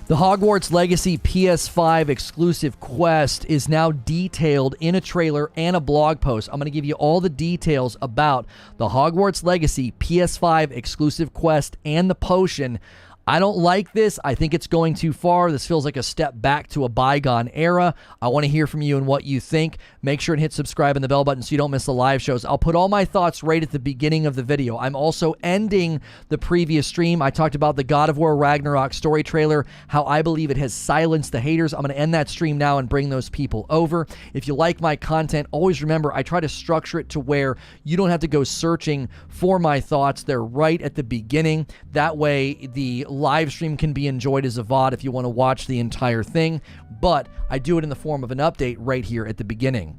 The Hogwarts Legacy PS5 exclusive quest is now detailed in a trailer and a blog post. I'm going to give you all the details about the Hogwarts Legacy PS5 exclusive quest and the potion. I don't like this. I think it's going too far. This feels like a step back to a bygone era. I want to hear from you and what you think. Make sure and hit subscribe and the bell button so you don't miss the live shows. I'll put all my thoughts right at the beginning of the video. I'm also ending the previous stream. I talked about the God of War Ragnarok story trailer, how I believe it has silenced the haters. I'm going to end that stream now and bring those people over. If you like my content, always remember I try to structure it to where you don't have to go searching for my thoughts. They're right at the beginning. That way, the live stream can be enjoyed as a VOD if you want to watch the entire thing, but I do it in the form of an update right here at the beginning.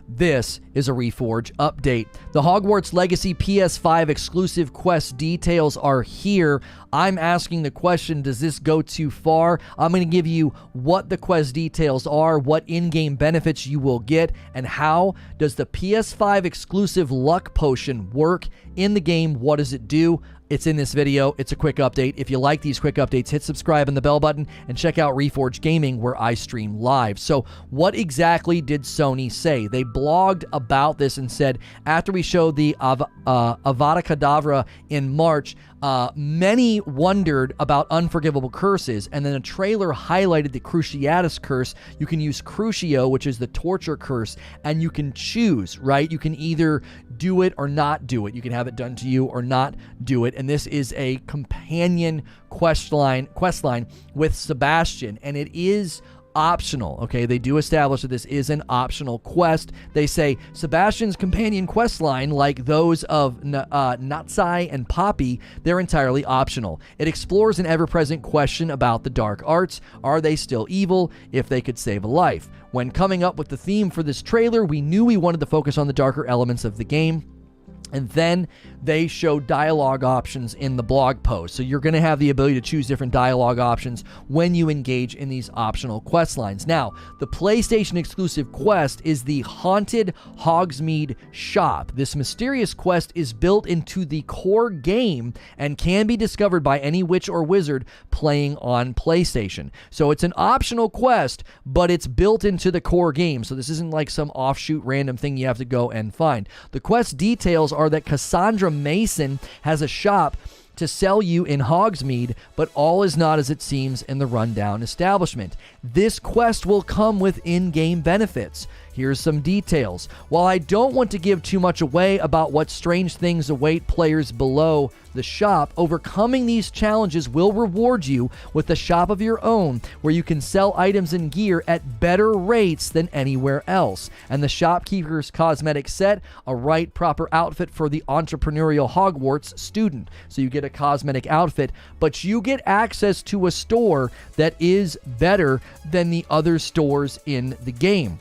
This is a Reforge update. The Hogwarts Legacy PS5 exclusive quest details are here. I'm asking the question, does this go too far? I'm going to give you what the quest details are, what in-game benefits you will get, and how does the PS5 exclusive luck potion work in the game? What does it do? It's in this video. It's a quick update. If you like these quick updates, hit subscribe and the bell button and check out Reforge Gaming where I stream live. So what exactly did Sony say? They blogged about this and said, after we showed the Avada Kedavra in March, many wondered about unforgivable curses, and then a trailer highlighted the Cruciatus curse. You can use Crucio, which is the torture curse, and you can choose, right? You can either do it or not do it. You can have it done to you or not do it. And this is a companion quest line with Sebastian, and it is optional. Okay, they do establish that this is an optional quest. They say Sebastian's companion quest line, like those of Natsai and Poppy, they're entirely optional. It explores an ever-present question about the dark arts. Are they still evil? If they could save a life. When coming up with the theme for this trailer, we knew we wanted to focus on the darker elements of the game. And then they show dialogue options in the blog post. So you're going to have the ability to choose different dialogue options when you engage in these optional quest lines. Now, the PlayStation exclusive quest is the Haunted Hogsmeade Shop. This mysterious quest is built into the core game and can be discovered by any witch or wizard playing on PlayStation. So it's an optional quest, but it's built into the core game. So this isn't like some offshoot random thing you have to go and find. The quest details are that Cassandra Mason has a shop to sell you in Hogsmeade, but all is not as it seems in the rundown establishment. This quest will come with in-game benefits. Here's some details. While I don't want to give too much away about what strange things await players below the shop, overcoming these challenges will reward you with a shop of your own where you can sell items and gear at better rates than anywhere else. And the shopkeeper's cosmetic set, a right proper outfit for the entrepreneurial Hogwarts student. So you get a cosmetic outfit, but you get access to a store that is better than the other stores in the game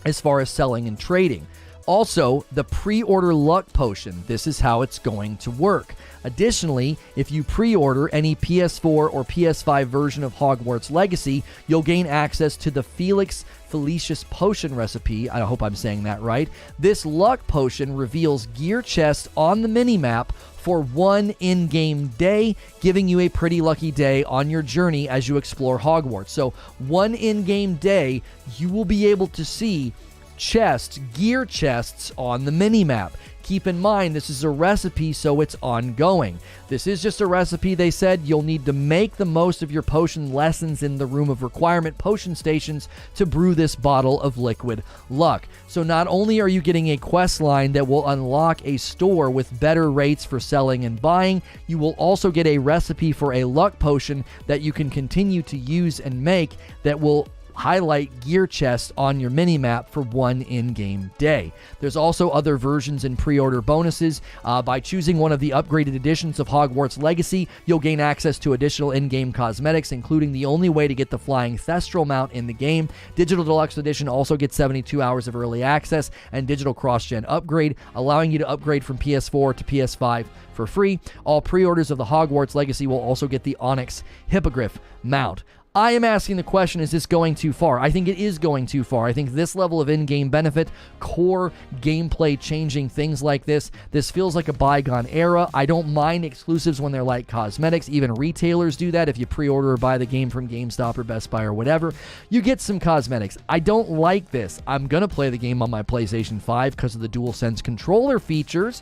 as far as selling and trading. Also, the pre-order luck potion. This is how it's going to work. Additionally, if you pre-order any PS4 or PS5 version of Hogwarts Legacy, you'll gain access to the Felix Felicius potion recipe. I hope I'm saying that right. This luck potion reveals gear chests on the minimap for one in-game day, giving you a pretty lucky day on your journey as you explore Hogwarts. So one in-game day, you will be able to see chests, gear chests on the minimap. Keep in mind, this is a recipe, so it's ongoing. This is just a recipe, they said. You'll need to make the most of your potion lessons in the Room of Requirement potion stations to brew this bottle of liquid luck. So not only are you getting a quest line that will unlock a store with better rates for selling and buying, you will also get a recipe for a luck potion that you can continue to use and make that will highlight gear chests on your minimap for one in-game day. There's also other versions and pre-order bonuses. By choosing one of the upgraded editions of Hogwarts Legacy, you'll gain access to additional in-game cosmetics, including the only way to get the flying Thestral mount in the game. Digital Deluxe Edition also gets 72 hours of early access and digital cross-gen upgrade, allowing you to upgrade from PS4 to PS5 for free. All pre-orders of the Hogwarts Legacy will also get the Onyx Hippogriff mount. I am asking the question, is this going too far? I think it is going too far. I think this level of in-game benefit, core gameplay changing things like this feels like a bygone era. I don't mind exclusives when they're like cosmetics. Even retailers do that. If you pre-order or buy the game from GameStop or Best Buy or whatever, you get some cosmetics. I don't like this. I'm going to play the game on my PlayStation 5 because of the DualSense controller features.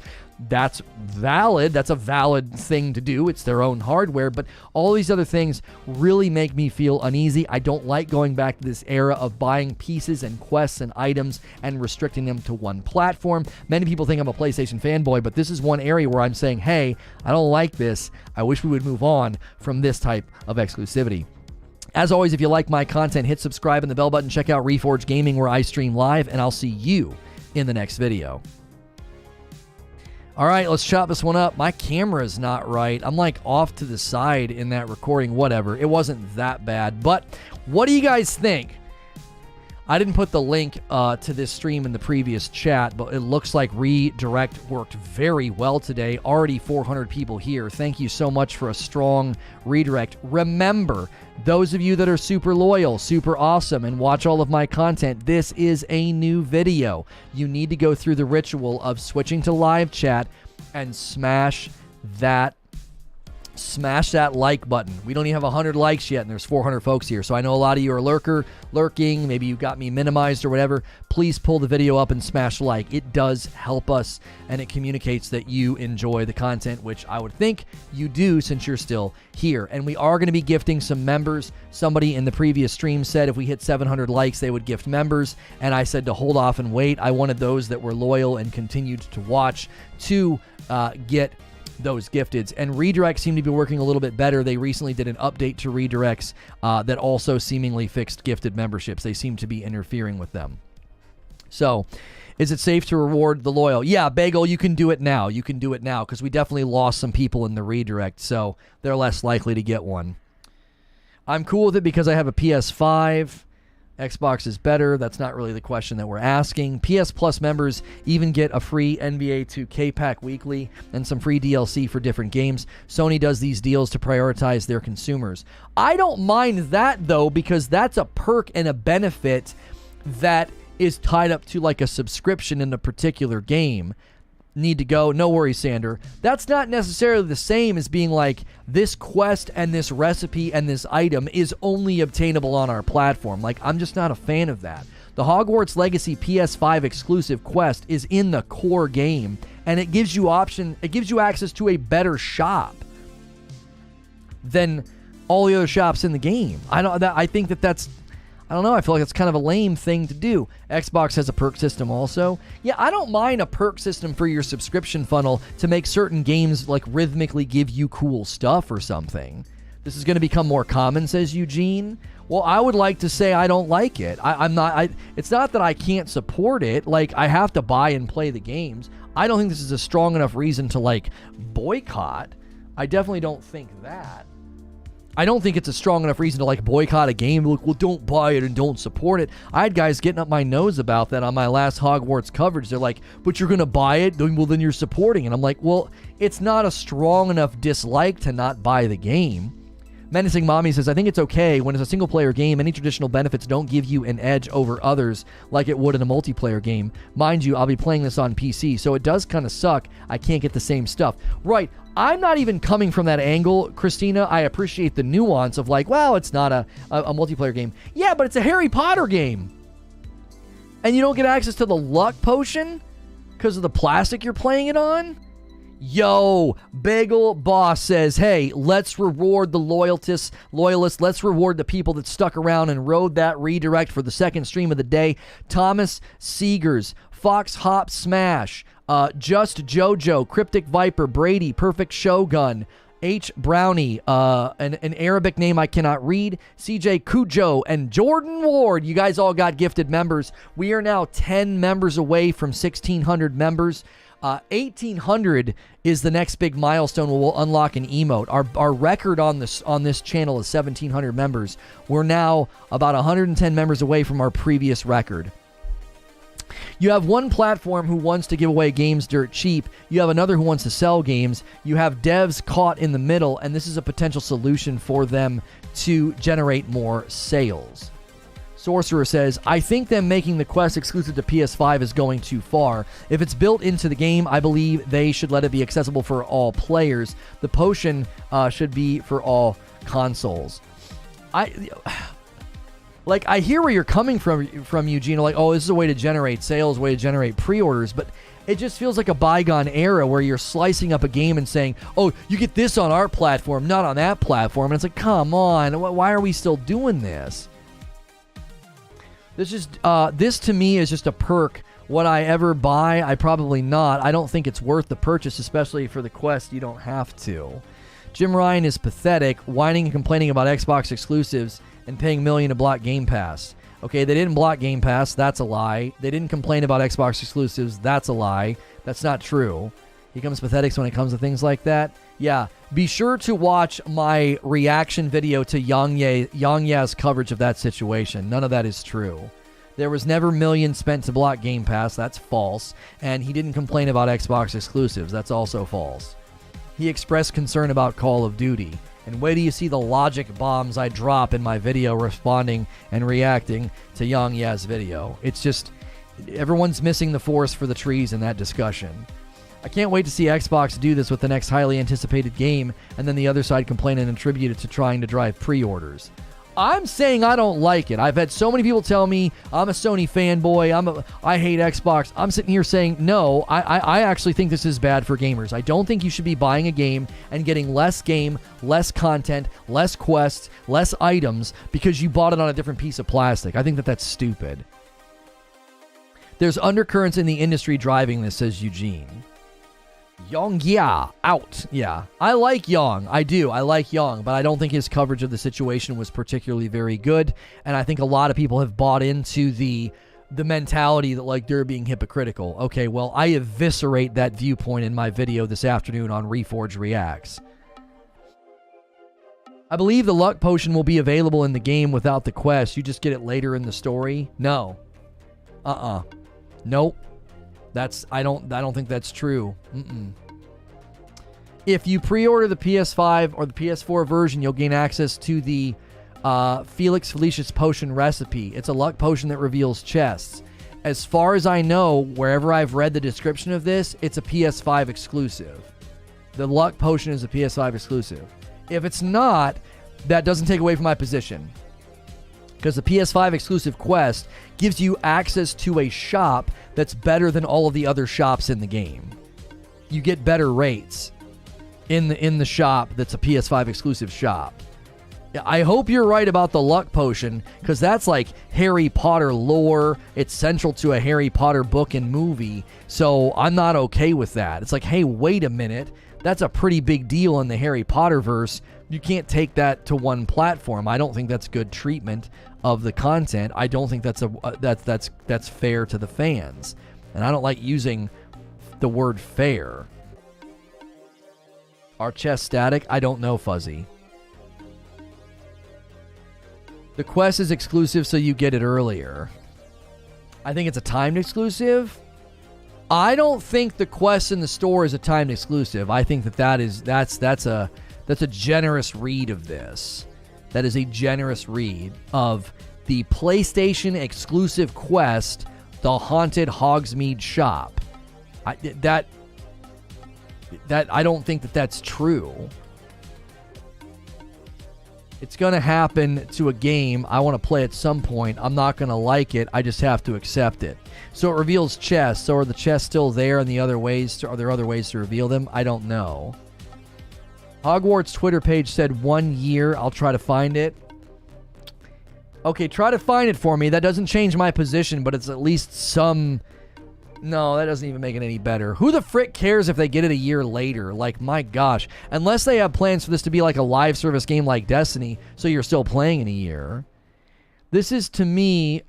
That's valid. That's a valid thing to do. It's their own hardware, but all these other things really make me feel uneasy. I don't like going back to this era of buying pieces and quests and items and restricting them to one platform. Many people think I'm a PlayStation fanboy, but this is one area where I'm saying, hey, I don't like this. I wish we would move on from this type of exclusivity. As always, if you like my content, hit subscribe and the bell button. Check out Reforge Gaming where I stream live, and I'll see you in the next video. All right, let's chop this one up. My camera is not right. I'm like off to the side in that recording. Whatever. It wasn't that bad. But what do you guys think? I didn't put the link to this stream in the previous chat, but it looks like Redirect worked very well today. Already 400 people here. Thank you so much for a strong Redirect. Remember, those of you that are super loyal, super awesome, and watch all of my content, this is a new video. You need to go through the ritual of switching to live chat and smash that like button. We don't even have 100 likes yet, and there's 400 folks here. So I know a lot of you are lurking. Maybe you got me minimized or whatever. Please pull the video up and smash like. It does help us, and it communicates that you enjoy the content, which I would think you do since you're still here. And we are going to be gifting some members. Somebody in the previous stream said if we hit 700 likes, they would gift members, and I said to hold off and wait. I wanted those that were loyal and continued to watch to get those gifteds, and redirects seem to be working a little bit better. They recently did an update to redirects that also seemingly fixed gifted memberships. They seem to be interfering with them. So, is it safe to reward the loyal? Yeah, Bagel, you can do it now. You can do it now because we definitely lost some people in the redirect, so they're less likely to get one. I'm cool with it because I have a PS5. Xbox is better. That's not really the question that we're asking. PS Plus members even get a free NBA 2K pack weekly and some free DLC for different games. Sony does these deals to prioritize their consumers. I don't mind that, though, because that's a perk and a benefit that is tied up to like a subscription in a particular game. Need to go. No worries, Sander. That's not necessarily the same as being like this quest and this recipe and this item is only obtainable on our platform. Like, I'm just not a fan of that. The Hogwarts Legacy PS5 exclusive quest is in the core game, and it gives you access to a better shop than all the other shops in the game. I think that's I don't know. I feel like it's kind of a lame thing to do. Xbox has a perk system also. Yeah, I don't mind a perk system for your subscription funnel to make certain games like rhythmically give you cool stuff or something. This is going to become more common, says Eugene. Well, I would like to say I don't like it. It's not that I can't support it. Like, I have to buy and play the games. I don't think this is a strong enough reason to like boycott. I definitely don't think that. I don't think it's a strong enough reason to like boycott a game. Look, well, don't buy it and don't support it. I had guys getting up my nose about that on my last Hogwarts coverage. They're like, but you're going to buy it? Well, then you're supporting. And I'm like, well, it's not a strong enough dislike to not buy the game. Menacing Mommy says, I think it's okay when it's a single-player game. Any traditional benefits don't give you an edge over others like it would in a multiplayer game. Mind you, I'll be playing this on PC, so it does kind of suck. I can't get the same stuff. Right. I'm not even coming from that angle, Christina. I appreciate the nuance of like, well, it's not a multiplayer game. Yeah, but it's a Harry Potter game. And you don't get access to the luck potion because of the plastic you're playing it on? Yo, Bagel Boss says, hey, let's reward the loyalists. Let's reward the people that stuck around and rode that redirect for the second stream of the day. Thomas Seegers, Fox Hop Smash, Just Jojo, Cryptic Viper, Brady, Perfect Shogun, H. Brownie, an Arabic name I cannot read, CJ Cujo, and Jordan Ward. You guys all got gifted members. We are now 10 members away from 1,600 members. 1,800 is the next big milestone where we'll unlock an emote. Our record on this channel is 1,700 members. We're now about 110 members away from our previous record. You have one platform who wants to give away games dirt cheap. You have another who wants to sell games. You have devs caught in the middle, and this is a potential solution for them to generate more sales. Sorcerer says, I think them making the Quest exclusive to PS5 is going too far. If it's built into the game, I believe they should let it be accessible for all players. The potion should be for all consoles. I hear where you're coming from, Eugene. Like, oh, this is a way to generate sales, way to generate pre-orders, but it just feels like a bygone era where you're slicing up a game and saying, oh, you get this on our platform, not on that platform. And it's like, come on, why are we still doing this? This to me is just a perk. Would I ever buy? I probably not. I don't think it's worth the purchase, especially for the Quest. You don't have to. Jim Ryan is pathetic, whining and complaining about Xbox exclusives and paying $1 million to block Game Pass. Okay, they didn't block Game Pass. That's a lie. They didn't complain about Xbox exclusives. That's a lie. That's not true. He comes pathetic when it comes to things like that. Yeah, be sure to watch my reaction video to Yang Ye's coverage of that situation. None of that is true. There was never millions spent to block Game Pass. That's false. And he didn't complain about Xbox exclusives. That's also false. He expressed concern about Call of Duty. And wait till you see the logic bombs I drop in my video responding and reacting to Yang Ye's video. It's just, everyone's missing the forest for the trees in that discussion. I can't wait to see Xbox do this with the next highly anticipated game, and then the other side complain and attribute it to trying to drive pre-orders. I'm saying I don't like it. I've had so many people tell me I'm a Sony fanboy, I hate Xbox. I'm sitting here saying, no, I actually think this is bad for gamers. I don't think you should be buying a game and getting less game, less content, less quests, less items because you bought it on a different piece of plastic. I think that that's stupid. There's undercurrents in the industry driving this, says Eugene. Yang, yeah, out. Yeah, I like Yang. I do. I like Yang, but I don't think his coverage of the situation was particularly very good. And I think a lot of people have bought into the mentality that, like, they're being hypocritical. Okay, well, I eviscerate that viewpoint in my video this afternoon on Reforge Reacts. I believe the luck potion will be available in the game without the quest. You just get it later in the story. No. Nope. I don't think that's true. If you pre-order the PS5 or the PS4 version, you'll gain access to the Felix Felicius potion recipe. It's a luck potion that reveals chests. As far as I know, wherever I've read the description of this, it's a PS5 exclusive. The luck potion is a PS5 exclusive. If it's not, that doesn't take away from my position. Because the PS5 exclusive quest gives you access to a shop that's better than all of the other shops in the game. You get better rates in the shop that's a PS5 exclusive shop. I hope you're right about the luck potion, because that's like Harry Potter lore. It's central to a Harry Potter book and movie, so I'm not okay with that. It's like, hey, wait a minute. That's a pretty big deal in the Harry Potter verse. You can't take that to one platform. I don't think that's good treatment of the content. I don't think that's that's fair to the fans. And I don't like using the word fair. Are chests static? I don't know, Fuzzy. The quest is exclusive, so you get it earlier. I think it's a timed exclusive. I don't think the quest in the store is a timed exclusive. I think that's a generous read of this. That is a generous read of the PlayStation exclusive quest, the Haunted Hogsmeade Shop. I don't think that's true. It's going to happen to a game. I want to play at some point. I'm not going to like it. I just have to accept it. So it reveals chests. So are the chests still there and are there other ways to reveal them? I don't know. Hogwarts Twitter page said 1 year. I'll try to find it. Okay, try to find it for me. That doesn't change my position, but it's at least some... No, that doesn't even make it any better. Who the frick cares if they get it a year later? Like, my gosh. Unless they have plans for this to be like a live service game like Destiny, so you're still playing in a year. This is, to me,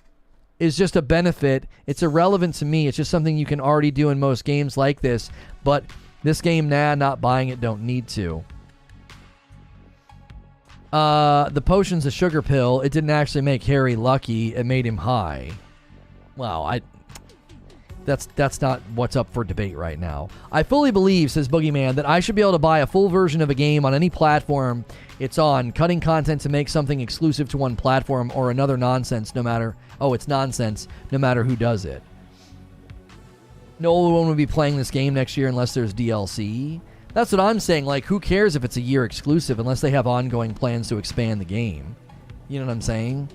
is just a benefit. It's irrelevant to me. It's just something you can already do in most games like this. But this game, nah, not buying it, don't need to. The potion's a sugar pill. It didn't actually make Harry lucky. It made him high. Wow, That's not what's up for debate right now. I fully believe, says Boogeyman, that I should be able to buy a full version of a game on any platform it's on, cutting content to make something exclusive to one platform or another nonsense no matter... Oh, it's nonsense no matter who does it. No one would be playing this game next year unless there's DLC. That's what I'm saying. Like, who cares if it's a year exclusive unless they have ongoing plans to expand the game? You know what I'm saying?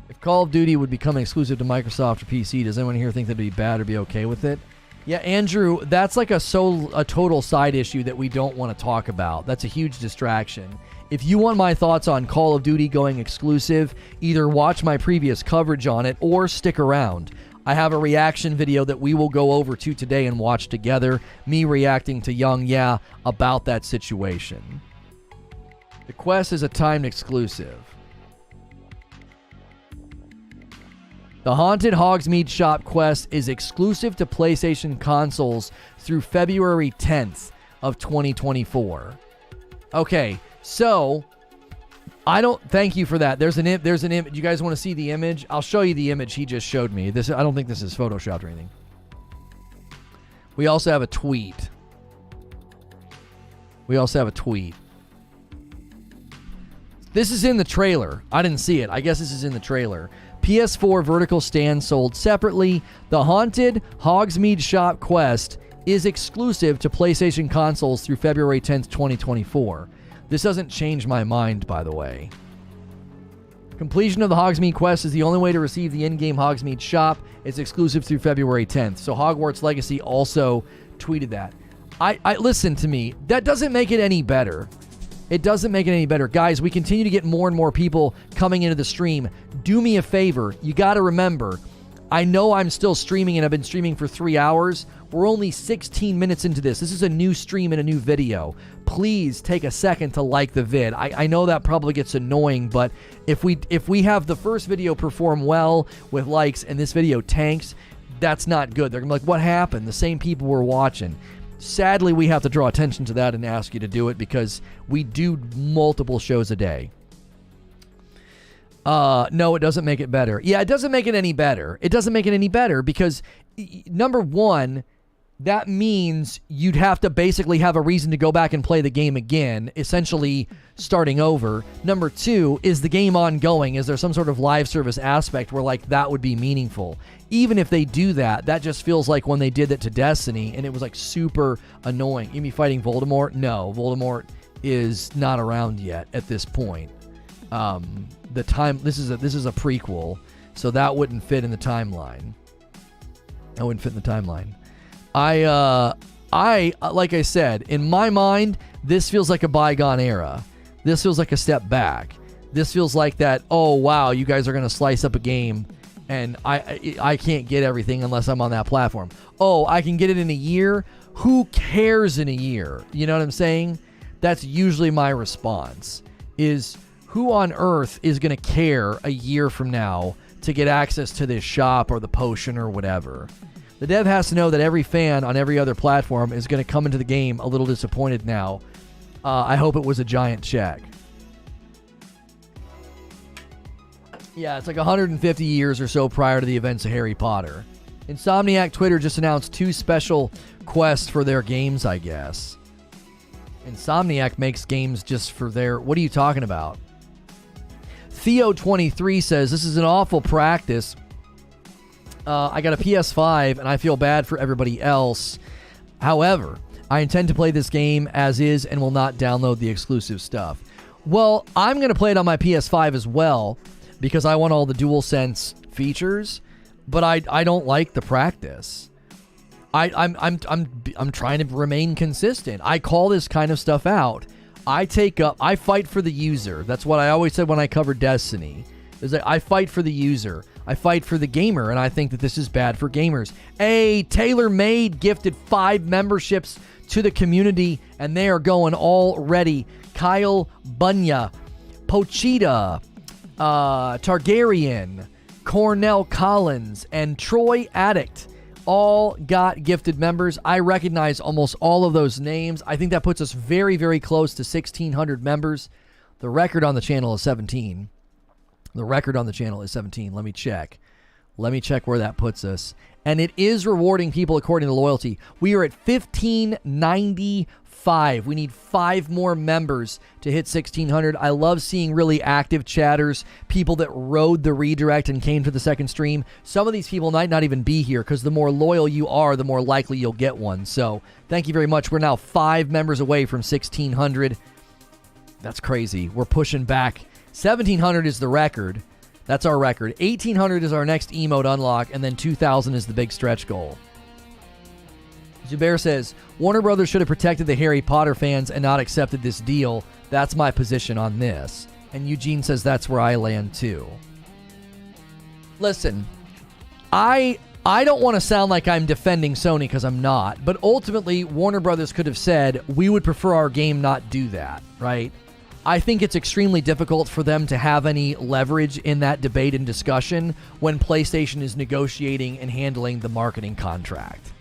If Call of Duty would become exclusive to Microsoft or PC, does anyone here think that'd be bad or be okay with it? Yeah, Andrew, that's like a total side issue that we don't want to talk about. That's a huge distraction. If you want my thoughts on Call of Duty going exclusive, either watch my previous coverage on it or stick around. I have a reaction video that we will go over to today and watch together, me reacting to Young Yeah about that situation. The Quest is a timed exclusive. The Haunted Hogsmeade Shop Quest is exclusive to PlayStation consoles through February 10th of 2024. Okay, so I don't... Thank you for that. There's an image. You guys want to see the image? I'll show you the image he just showed me. I don't think this is photoshopped or anything. We also have a tweet. This is in the trailer. I didn't see it. I guess this is in the trailer. PS4 vertical stand sold separately. The Haunted Hogsmeade Shop Quest is exclusive to PlayStation consoles through February 10th, 2024. This doesn't change my mind, by the way. Completion of the Hogsmeade Quest is the only way to receive the in-game Hogsmeade Shop. It's exclusive through February 10th. So Hogwarts Legacy also tweeted that. I listen to me. That doesn't make it any better. It doesn't make it any better. Guys, we continue to get more and more people coming into the stream. Do me a favor. You got to remember, I know I'm still streaming and I've been streaming for 3 hours. We're only 16 minutes into this. This is a new stream and a new video. Please take a second to like the vid. I know that probably gets annoying, but if we have the first video perform well with likes and this video tanks, that's not good. They're going to be like, what happened? The same people were watching. Sadly, we have to draw attention to that and ask you to do it because we do multiple shows a day. No, it doesn't make it better. Yeah, it doesn't make it any better. It doesn't make it any better because, number one, that means you'd have to basically have a reason to go back and play the game again, essentially starting over. Number two, is the game ongoing? Is there some sort of live service aspect where, like, that would be meaningful? Even if they do that, that just feels like when they did that to Destiny, and it was, like, super annoying. You mean fighting Voldemort? No, Voldemort is not around yet at this point. This is a prequel, so that wouldn't fit in the timeline. I like I said, in my mind, this feels like a bygone era. This feels like a step back. This feels like that, oh wow, you guys are going to slice up a game and I can't get everything unless I'm on that platform. Oh, I can get it in a year? Who cares in a year? You know what I'm saying? That's usually my response, is who on earth is going to care a year from now to get access to this shop or the potion or whatever? The dev has to know that every fan on every other platform is going to come into the game a little disappointed now. I hope it was a giant check. Yeah, it's like 150 years or so prior to the events of Harry Potter. Insomniac Twitter just announced 2 special quests for their games, I guess. Insomniac makes games just for their... What are you talking about? Theo23 says, this is an awful practice. I got a PS5 and I feel bad for everybody else. However, I intend to play this game as is and will not download the exclusive stuff. Well, I'm going to play it on my PS5 as well because I want all the DualSense features, but I don't like the practice. I'm trying to remain consistent. I call this kind of stuff out. I fight for the user. That's what I always said when I covered Destiny. Is that I fight for the user. I fight for the gamer, and I think that this is bad for gamers. Hey, TaylorMade gifted 5 memberships to the community, and they are going already. Kyle Bunya, Pochita, Targaryen, Cornell Collins, and Troy Addict all got gifted members. I recognize almost all of those names. I think that puts us very, very close to 1,600 members. The record on the channel is 17. The record on the channel is 17. Let me check. Let me check where that puts us. And it is rewarding people according to loyalty. We are at 1595. We need 5 more members to hit 1600. I love seeing really active chatters, people that rode the redirect and came to the second stream. Some of these people might not even be here because the more loyal you are, the more likely you'll get one. So thank you very much. We're now 5 members away from 1600. That's crazy. We're pushing back. 1700 is the record. That's our record. 1800 is our next emote unlock, and then 2000 is the big stretch goal. Zubair says, Warner Brothers should have protected the Harry Potter fans and not accepted this deal. That's my position on this. And Eugene says that's where I land too. Listen, I don't want to sound like I'm defending Sony because I'm not, but ultimately Warner Brothers could have said, we would prefer our game not do that, right? I think it's extremely difficult for them to have any leverage in that debate and discussion when PlayStation is negotiating and handling the marketing contract.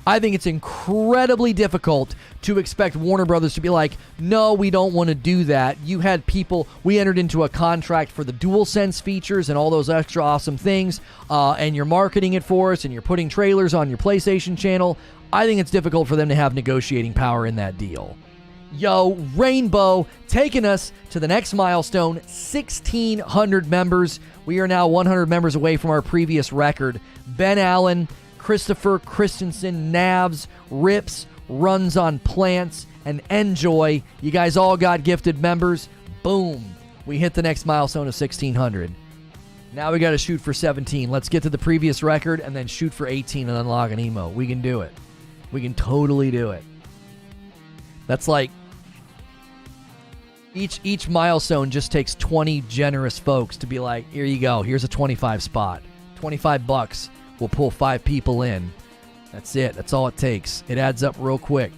I think it's incredibly difficult to expect Warner Brothers to be like, no, we don't want to do that. You had people, we entered into a contract for the DualSense features and all those extra awesome things, and you're marketing it for us and you're putting trailers on your PlayStation channel. I think it's difficult for them to have negotiating power in that deal. Yo, Rainbow taking us to the next milestone, 1,600 members. We are now 100 members away from our previous record. Ben Allen, Christopher Christensen, Navs, Rips, Runs on Plants, and Enjoy. You guys all got gifted members. Boom. We hit the next milestone of 1,600. Now we got to shoot for 17. Let's get to the previous record and then shoot for 18 and unlock an emote. We can do it. We can totally do it. That's like each milestone just takes 20 generous folks to be like, here you go. Here's a 25 spot. $25. We'll pull 5 people in. That's it. That's all it takes. It adds up real quick.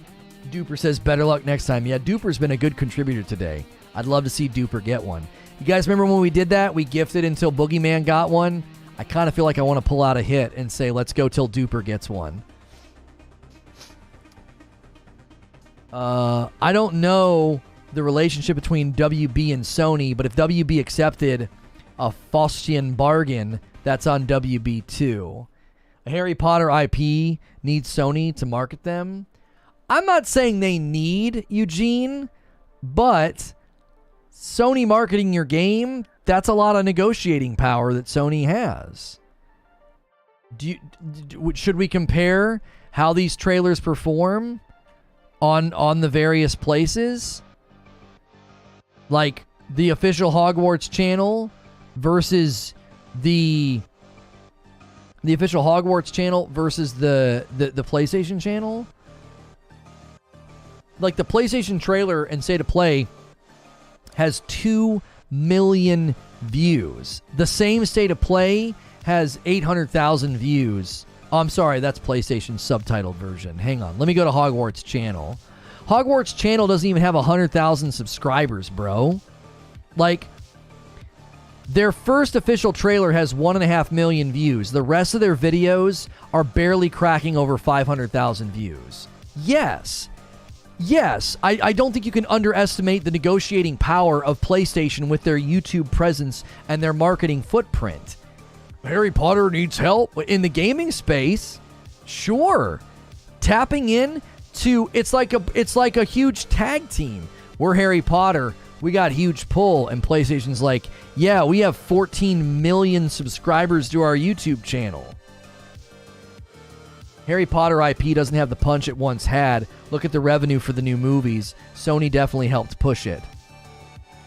Duper says better luck next time. Yeah, Duper's been a good contributor today. I'd love to see Duper get one. You guys remember when we did that? We gifted until Boogeyman got one. I kind of feel like I want to pull out a hit and say, let's go till Duper gets one. I don't know the relationship between WB and Sony, but if WB accepted a Faustian bargain, that's on WB too. A Harry Potter IP needs Sony to market them. I'm not saying they need Eugene, but Sony marketing your game, that's a lot of negotiating power that Sony has. Should we compare how these trailers perform on the various places? Like the official Hogwarts channel versus the official Hogwarts channel versus the PlayStation channel? Like the PlayStation trailer and State of Play has 2 million views. The same State of Play has 800,000 views. Oh, I'm sorry, that's PlayStation's subtitled version. Hang on, let me go to Hogwarts channel. Hogwarts channel doesn't even have 100,000 subscribers, bro. Like, their first official trailer has 1.5 million views. The rest of their videos are barely cracking over 500,000 views. Yes, I don't think you can underestimate the negotiating power of PlayStation with their YouTube presence and their marketing footprint. Harry Potter needs help in the gaming space. Sure. Tapping in to it's like a huge tag team. We're Harry Potter. We got huge pull, and PlayStation's like, yeah, we have 14 million subscribers to our YouTube channel. Harry Potter IP doesn't have the punch it once had. Look at the revenue for the new movies. Sony definitely helped push it.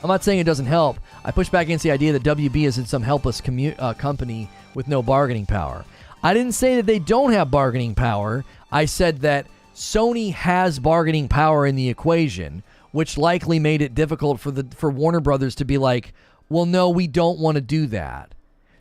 I'm not saying it doesn't help. I push back against the idea that WB is in some helpless company with no bargaining power. I didn't say that they don't have bargaining power. I said that Sony has bargaining power in the equation, which likely made it difficult for Warner Brothers to be like, well, no, we don't want to do that.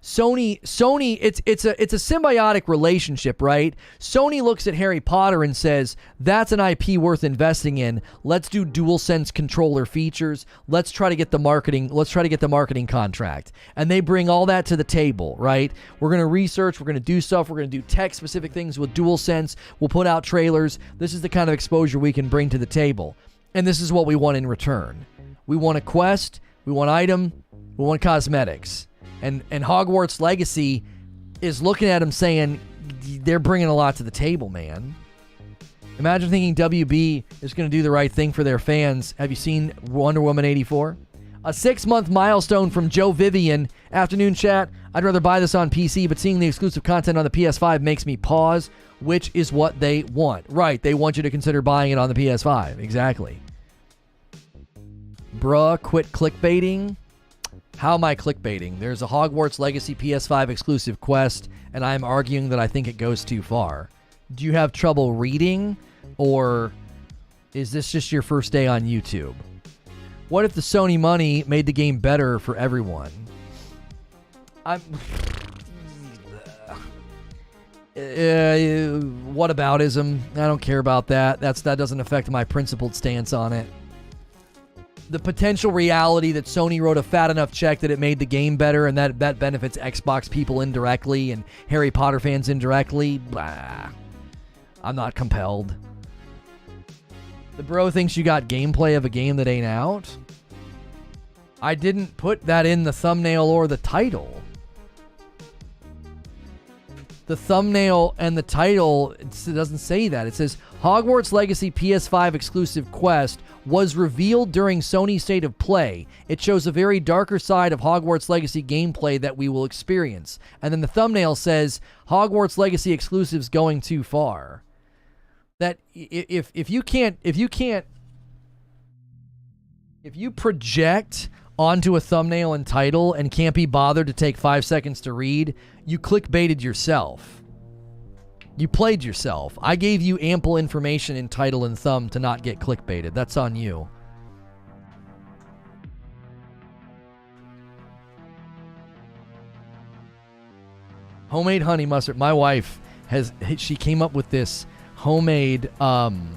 Sony, it's a symbiotic relationship, right? Sony looks at Harry Potter and says, that's an IP worth investing in. Let's do DualSense controller features. Let's try to get the marketing contract. And they bring all that to the table, right? We're going to research, we're going to do stuff, we're going to do tech-specific things with DualSense. We'll put out trailers. This is the kind of exposure we can bring to the table. And this is what we want in return. We want a quest, we want item, we want cosmetics. And Hogwarts Legacy is looking at him saying, they're bringing a lot to the table, man. Imagine thinking WB is going to do the right thing for their fans. Have you seen Wonder Woman 84? A 6-month milestone from Joe Vivian. Afternoon chat. I'd rather buy this on PC, but seeing the exclusive content on the PS5 makes me pause, which is what they want. Right, they want you to consider buying it on the PS5. Exactly. Bruh, quit clickbaiting. How am I clickbaiting? There's a Hogwarts Legacy PS5 exclusive quest, and I'm arguing that I think it goes too far. Do you have trouble reading, or is this just your first day on YouTube? What if the Sony money made the game better for everyone? Whataboutism? I don't care about that. That doesn't affect my principled stance on it. The potential reality that Sony wrote a fat enough check that it made the game better and that benefits Xbox people indirectly and Harry Potter fans indirectly, blah. I'm not compelled. The bro thinks you got gameplay of a game that ain't out. I didn't put that in the thumbnail or the title. The thumbnail and the title, it doesn't say that. It says Hogwarts Legacy PS5 exclusive quest was revealed during Sony State of Play. It shows a very darker side of Hogwarts Legacy gameplay that we will experience. And then the thumbnail says Hogwarts Legacy exclusives going too far. That if you project onto a thumbnail and title and can't be bothered to take 5 seconds to read, you clickbaited yourself. You played yourself. I gave you ample information in title and thumb to not get clickbaited. That's on you. Homemade honey mustard. My wife she came up with this homemade Uncle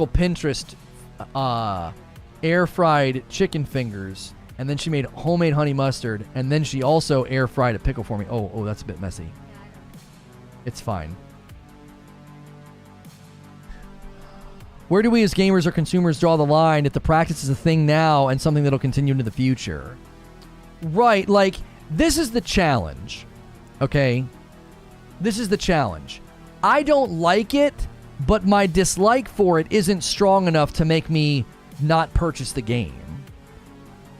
Pinterest air fried chicken fingers, and then she made homemade honey mustard, and then she also air fried a pickle for me. Oh, that's a bit messy. It's fine. Where do we as gamers or consumers draw the line if the practice is a thing now and something that'll continue into the future? Right, like, this is the challenge. Okay? This is the challenge. I don't like it, but my dislike for it isn't strong enough to make me not purchase the game.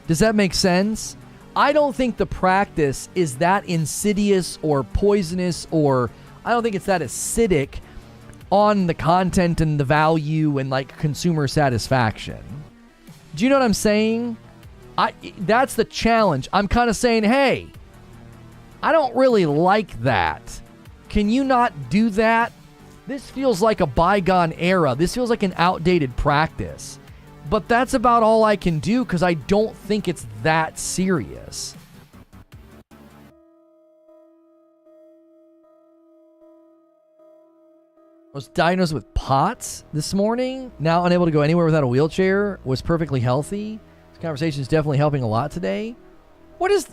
Does that make sense? I don't think the practice is that insidious or poisonous, or I don't think it's that acidic on the content and the value and like consumer satisfaction. Do you know what I'm saying? That's the challenge. I'm kind of saying, hey, I don't really like that. Can you not do that? This feels like a bygone era. This feels like an outdated practice. But that's about all I can do because I don't think it's that serious. I was diagnosed with POTS this morning. Now unable to go anywhere without a wheelchair. Was perfectly healthy. This conversation is definitely helping a lot today. What is...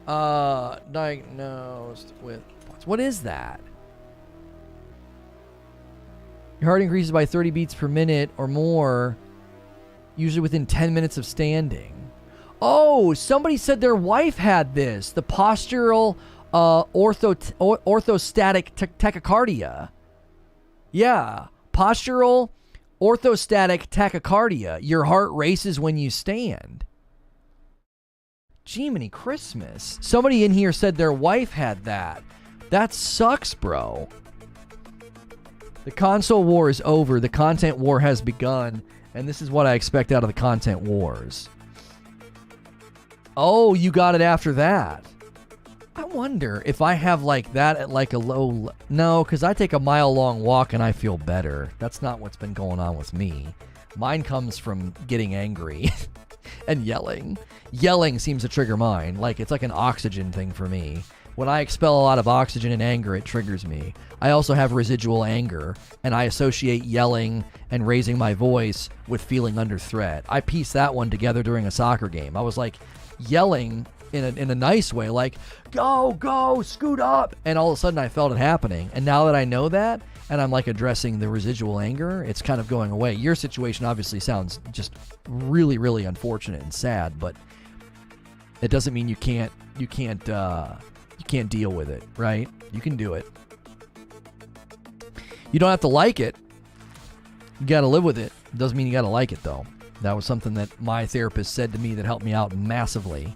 diagnosed with POTS. What is that? Your heart increases by 30 beats per minute or more, usually within 10 minutes of standing. Oh, somebody said their wife had this. The postural orthostatic tachycardia. Yeah, postural orthostatic tachycardia. Your heart races when you stand. Jiminy Christmas. Somebody in here said their wife had that. That sucks, bro. The console war is over. The content war has begun. And this is what I expect out of the content wars. Oh, you got it after that. I wonder if I have like that at like a low... No, because I take a mile-long walk and I feel better. That's not what's been going on with me. Mine comes from getting angry and yelling. Yelling seems to trigger mine. Like, it's like an oxygen thing for me. When I expel a lot of oxygen and anger, it triggers me. I also have residual anger, and I associate yelling and raising my voice with feeling under threat. I pieced that one together during a soccer game. I was like yelling in a nice way, like, go, scoot up. And all of a sudden I felt it happening. And now that I know that, and I'm like addressing the residual anger, it's kind of going away. Your situation obviously sounds just really, really unfortunate and sad, but it doesn't mean you can't deal with it, right? You can do it. You don't have to like it. You got to live with it. Doesn't mean you got to like it, though. That was something that my therapist said to me that helped me out massively.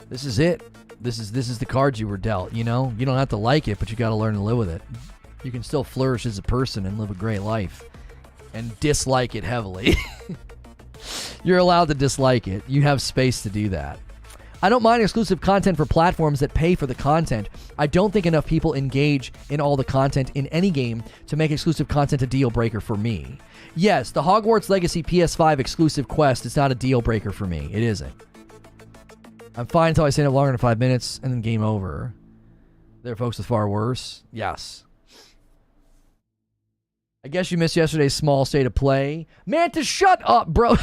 This is it. This is the cards you were dealt, you know? You don't have to like it, but you got to learn to live with it. You can still flourish as a person and live a great life and dislike it heavily. You're allowed to dislike it. You have space to do that. I don't mind exclusive content for platforms that pay for the content. I don't think enough people engage in all the content in any game to make exclusive content a deal breaker for me. Yes, the Hogwarts Legacy PS5 exclusive quest is not a deal breaker for me. It isn't. I'm fine until I stay up longer than 5 minutes and then game over. There are folks with far worse. Yes. I guess you missed yesterday's small state of play. Mantis, shut up, bro.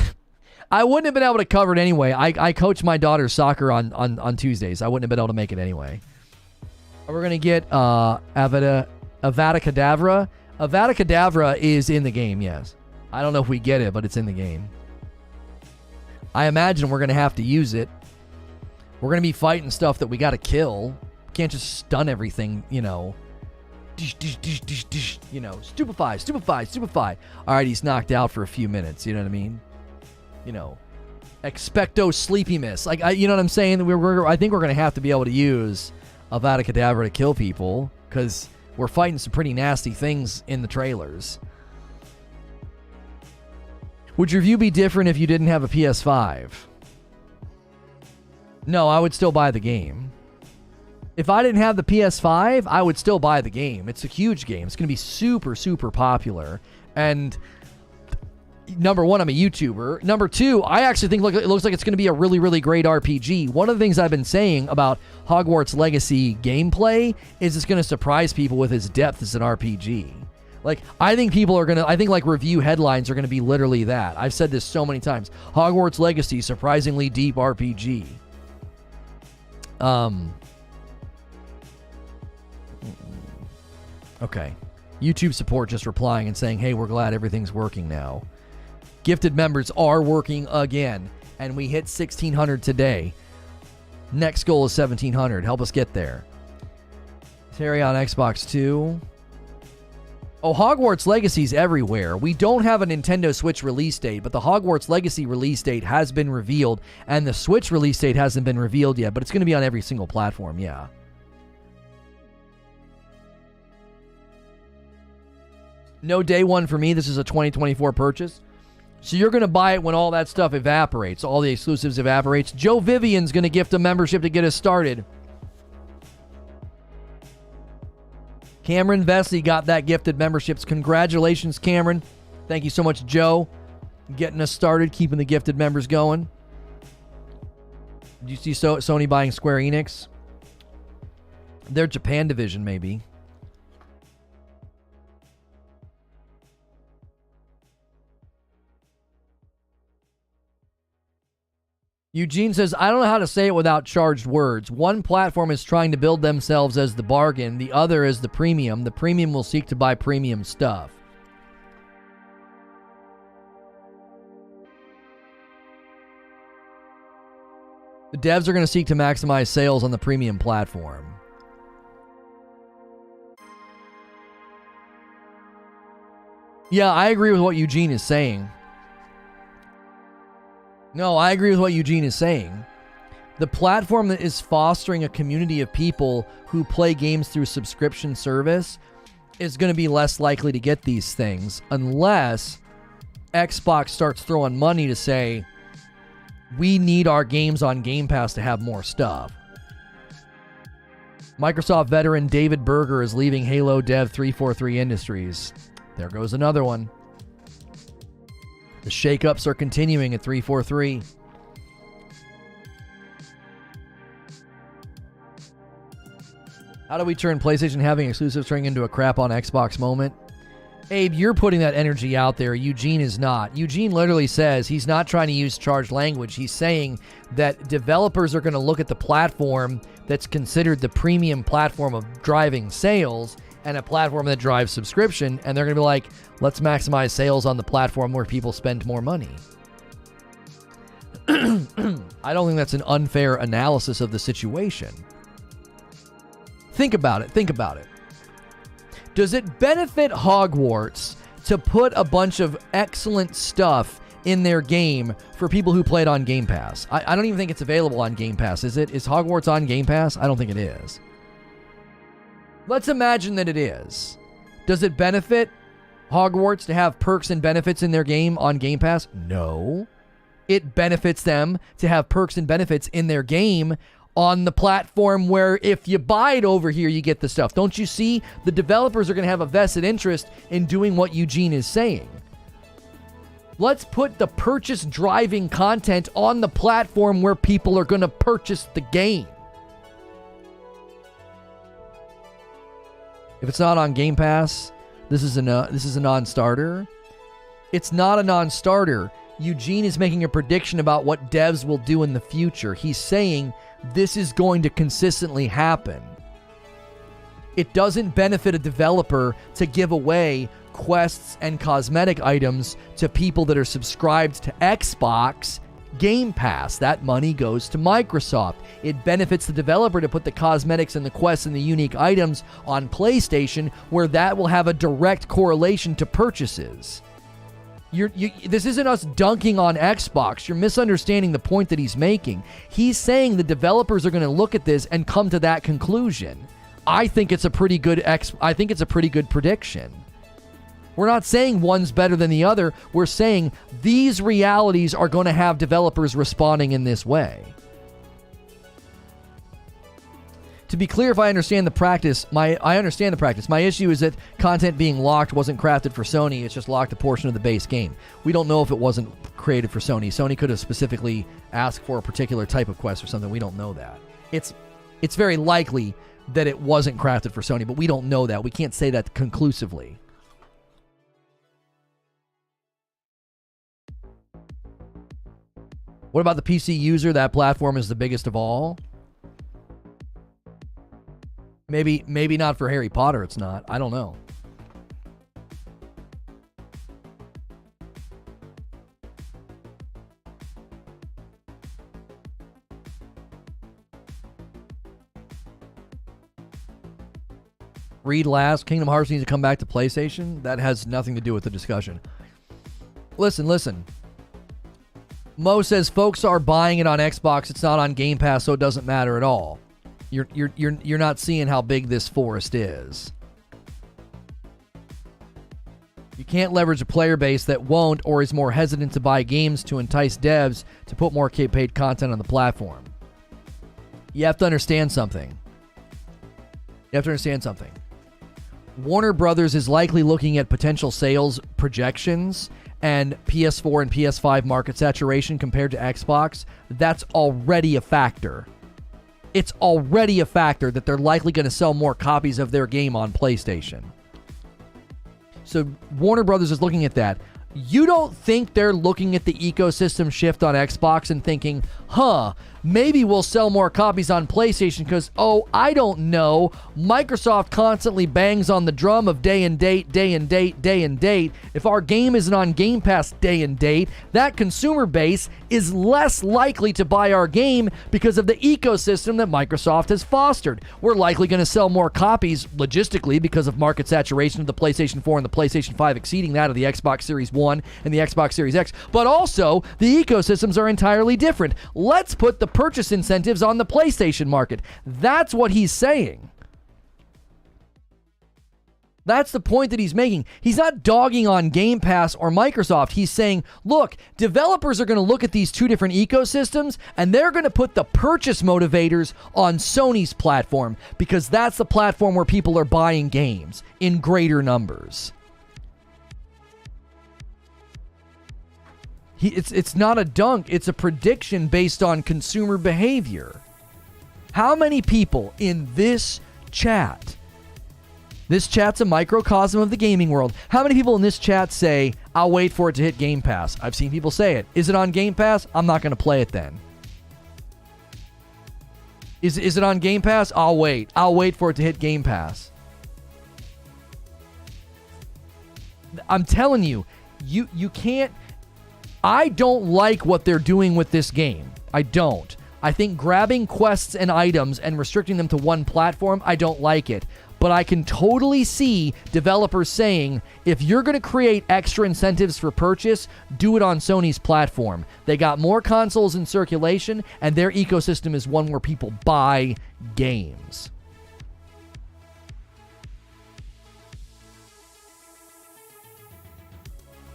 I wouldn't have been able to cover it anyway. I coach my daughter's soccer on Tuesdays. I wouldn't have been able to make it anyway. We're going to get Avada Kedavra. Avada Kedavra is in the game, yes. I don't know if we get it, but it's in the game. I imagine we're going to have to use it. We're going to be fighting stuff that we got to kill. Can't just stun everything, you know. You know, stupefy. All right, he's knocked out for a few minutes. You know what I mean? You know, expecto sleepiness. Like, you know what I'm saying? I think we're going to have to be able to use Avada Kedavra to kill people because we're fighting some pretty nasty things in the trailers. Would your view be different if you didn't have a PS5? No, I would still buy the game. If I didn't have the PS5, I would still buy the game. It's a huge game. It's going to be super, super popular. And number one, I'm a YouTuber. Number two, I actually think it looks like it's going to be a really, really great RPG. One of the things I've been saying about Hogwarts Legacy gameplay is it's going to surprise people with its depth as an RPG. Like, I think like review headlines are going to be literally that. I've said this so many times. Hogwarts Legacy, surprisingly deep RPG. Okay. YouTube support just replying and saying, hey, we're glad everything's working now. Gifted members are working again, and we hit 1,600 today. Next goal is 1,700. Help us get there. Terry on Xbox 2. Oh, Hogwarts Legacy's everywhere. We don't have a Nintendo Switch release date, but the Hogwarts Legacy release date has been revealed, and the Switch release date hasn't been revealed yet, but it's going to be on every single platform, yeah. No day one for me. This is a 2024 purchase. So you're going to buy it when all that stuff evaporates, all the exclusives evaporates. Joe Vivian's going to gift a membership to get us started. Cameron Vesey got that gifted memberships. Congratulations, Cameron. Thank you so much, Joe. Getting us started, keeping the gifted members going. Did you see Sony buying Square Enix? Their Japan division, maybe. Eugene says, I don't know how to say it without charged words. One platform is trying to build themselves as the bargain. The other is the premium. The premium will seek to buy premium stuff. The devs are going to seek to maximize sales on the premium platform. Yeah, I agree with what Eugene is saying. No, I agree with what Eugene is saying. The platform that is fostering a community of people who play games through subscription service is going to be less likely to get these things unless Xbox starts throwing money to say, we need our games on Game Pass to have more stuff. Microsoft veteran David Berger is leaving Halo Dev 343 Industries. There goes another one. The shakeups are continuing at 343. How do we turn PlayStation having exclusives turning into a crap on Xbox moment? Abe, you're putting that energy out there. Eugene is not. Eugene literally says he's not trying to use charged language. He's saying that developers are going to look at the platform that's considered the premium platform of driving sales and a platform that drives subscription, and they're going to be like, let's maximize sales on the platform where people spend more money. I don't think that's an unfair analysis of the situation. Think about it. Does it benefit Hogwarts to put a bunch of excellent stuff in their game for people who play it on Game Pass? I don't even think it's available on Game Pass, is it? Is Hogwarts on Game Pass? I don't think it is. Let's imagine that it is. Does it benefit Hogwarts to have perks and benefits in their game on Game Pass? No. It benefits them to have perks and benefits in their game on the platform where if you buy it over here, you get the stuff. Don't you see? The developers are going to have a vested interest in doing what Eugene is saying. Let's put the purchase-driving content on the platform where people are going to purchase the game. If it's not on Game Pass, this is a non-starter. It's not a non-starter. Eugene is making a prediction about what devs will do in the future. He's saying this is going to consistently happen. It doesn't benefit a developer to give away quests and cosmetic items to people that are subscribed to Xbox Game Pass. That money goes to Microsoft. It benefits the developer to put the cosmetics and the quests and the unique items on PlayStation, where that will have a direct correlation to purchases. This isn't us dunking on Xbox. You're misunderstanding the point that he's making. He's saying the developers are going to look at this and come to that conclusion. I think it's a pretty good prediction. We're not saying one's better than the other. We're saying these realities are going to have developers responding in this way. To be clear, if I understand the practice, I understand the practice. My issue is that content being locked wasn't crafted for Sony. It's just locked a portion of the base game. We don't know if it wasn't created for Sony. Sony could have specifically asked for a particular type of quest or something. We don't know that. It's very likely that it wasn't crafted for Sony, but we don't know that. We can't say that conclusively. What about the PC user? That platform is the biggest of all. Maybe not for Harry Potter, it's not. I don't know. Read last. Kingdom Hearts needs to come back to PlayStation. That has nothing to do with the discussion. Listen. Mo says folks are buying it on Xbox. It's not on Game Pass, so it doesn't matter at all. You're not seeing how big this forest is. You can't leverage a player base that won't or is more hesitant to buy games to entice devs to put more paid content on the platform. You have to understand something. Warner Brothers is likely looking at potential sales projections and PS4 and PS5 market saturation compared to Xbox. That's already a factor. It's already a factor that they're likely going to sell more copies of their game on PlayStation. So Warner Brothers is looking at that. You don't think they're looking at the ecosystem shift on Xbox and thinking, maybe we'll sell more copies on PlayStation because, I don't know, Microsoft constantly bangs on the drum of day and date. If our game isn't on Game Pass day and date, that consumer base is less likely to buy our game because of the ecosystem that Microsoft has fostered. We're likely going to sell more copies logistically because of market saturation of the PlayStation 4 and the PlayStation 5 exceeding that of the Xbox Series 1 and the Xbox Series X. But also, the ecosystems are entirely different. Let's put the purchase incentives on the PlayStation market. That's what he's saying. That's the point that he's making. He's not dogging on Game Pass or Microsoft. He's saying, look, developers are going to look at these two different ecosystems and they're going to put the purchase motivators on Sony's platform because that's the platform where people are buying games in greater numbers. It's not a dunk. It's a prediction based on consumer behavior. How many people in this chat, this chat's a microcosm of the gaming world, how many people in this chat say, I'll wait for it to hit Game Pass? I've seen people say it. Is it on Game Pass? I'm not going to play it then. Is it on Game Pass? I'll wait. I'll wait for it to hit Game Pass. I'm telling you, you can't. I don't like what they're doing with this game. I don't. I think grabbing quests and items and restricting them to one platform, I don't like it. But I can totally see developers saying, if you're going to create extra incentives for purchase, do it on Sony's platform. They got more consoles in circulation, and their ecosystem is one where people buy games.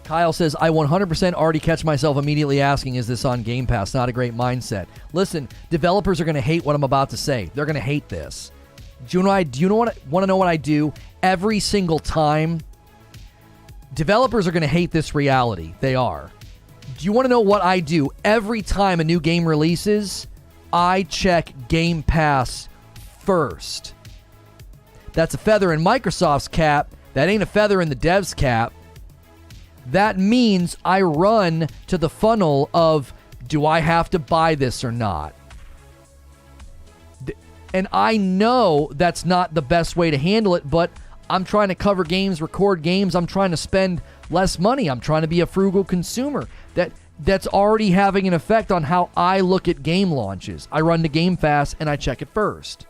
Kyle says, I 100% already catch myself immediately asking, is this on Game Pass? Not a great mindset. Listen, developers are going to hate what I'm about to say. They're going to hate this. Do you want to know what I do every single time? Developers are going to hate this reality. They are. Do you want to know what I do every time a new game releases? I check Game Pass first. That's a feather in Microsoft's cap. That ain't a feather in the dev's cap. That means I run to the funnel of, do I have to buy this or not? And I know that's not the best way to handle it, but I'm trying to cover games, record games. I'm trying to spend less money. I'm trying to be a frugal consumer. That's already having an effect on how I look at game launches. I run to Game Pass and I check it first.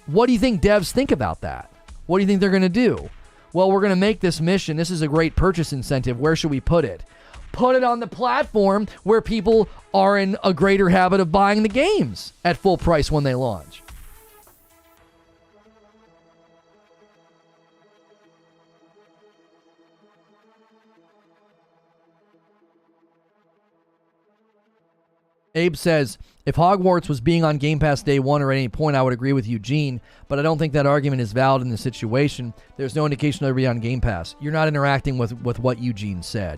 What do you think devs think about that? What do you think they're going to do? Well, we're going to make this mission. This is a great purchase incentive. Where should we put it? Put it on the platform where people are in a greater habit of buying the games at full price when they launch. Abe says, if Hogwarts was being on Game Pass day one or at any point, I would agree with Eugene, but I don't think that argument is valid in this situation. There's no indication they'll be on Game Pass. You're not interacting with what Eugene said.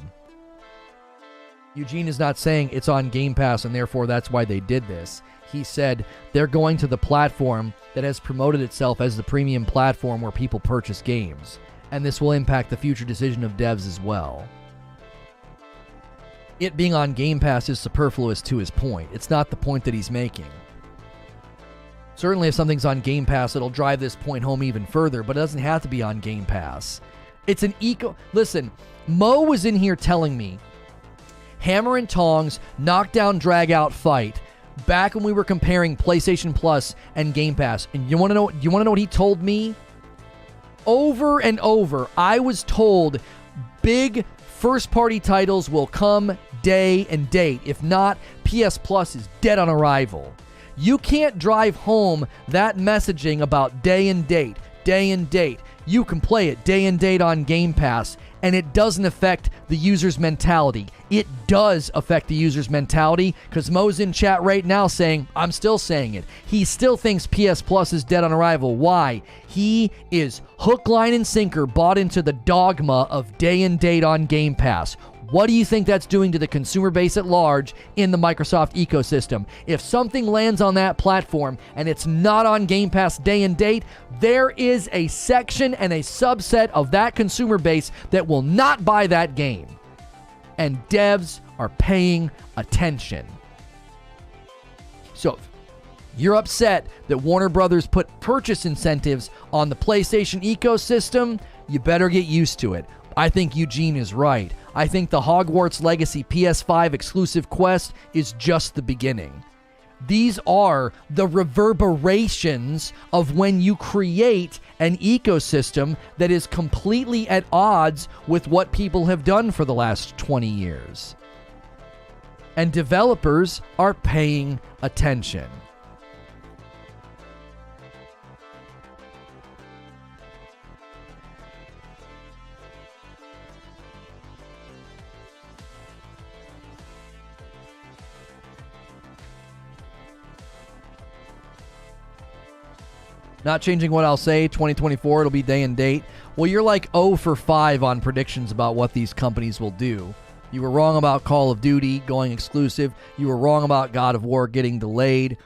Eugene is not saying it's on Game Pass and therefore that's why they did this. He said they're going to the platform that has promoted itself as the premium platform where people purchase games, and this will impact the future decision of devs as well. It being on Game Pass is superfluous to his point. It's not the point that he's making. Certainly if something's on Game Pass, it'll drive this point home even further, but it doesn't have to be on Game Pass. It's an Listen, Mo was in here telling me hammer and tongs, knockdown, drag-out fight back when we were comparing PlayStation Plus and Game Pass. And you want to know what he told me? Over and over, I was told big first-party titles will come day and date. If not, PS Plus is dead on arrival. You can't drive home that messaging about day and date, day and date. You can play it day and date on Game Pass, and it doesn't affect the user's mentality. It does affect the user's mentality, because Mo's in chat right now saying, I'm still saying it, he still thinks PS Plus is dead on arrival. Why? He is hook, line, and sinker bought into the dogma of day and date on Game Pass. What do you think that's doing to the consumer base at large in the Microsoft ecosystem? If something lands on that platform and it's not on Game Pass day and date, there is a section and a subset of that consumer base that will not buy that game. And devs are paying attention. So, you're upset that Warner Brothers put purchase incentives on the PlayStation ecosystem, you better get used to it. I think Eugene is right. I think the Hogwarts Legacy PS5 exclusive quest is just the beginning. These are the reverberations of when you create an ecosystem that is completely at odds with what people have done for the last 20 years. And developers are paying attention. Not changing what I'll say, 2024, it'll be day and date. Well, you're like 0 for 5 on predictions about what these companies will do. You were wrong about Call of Duty going exclusive. You were wrong about God of War getting delayed.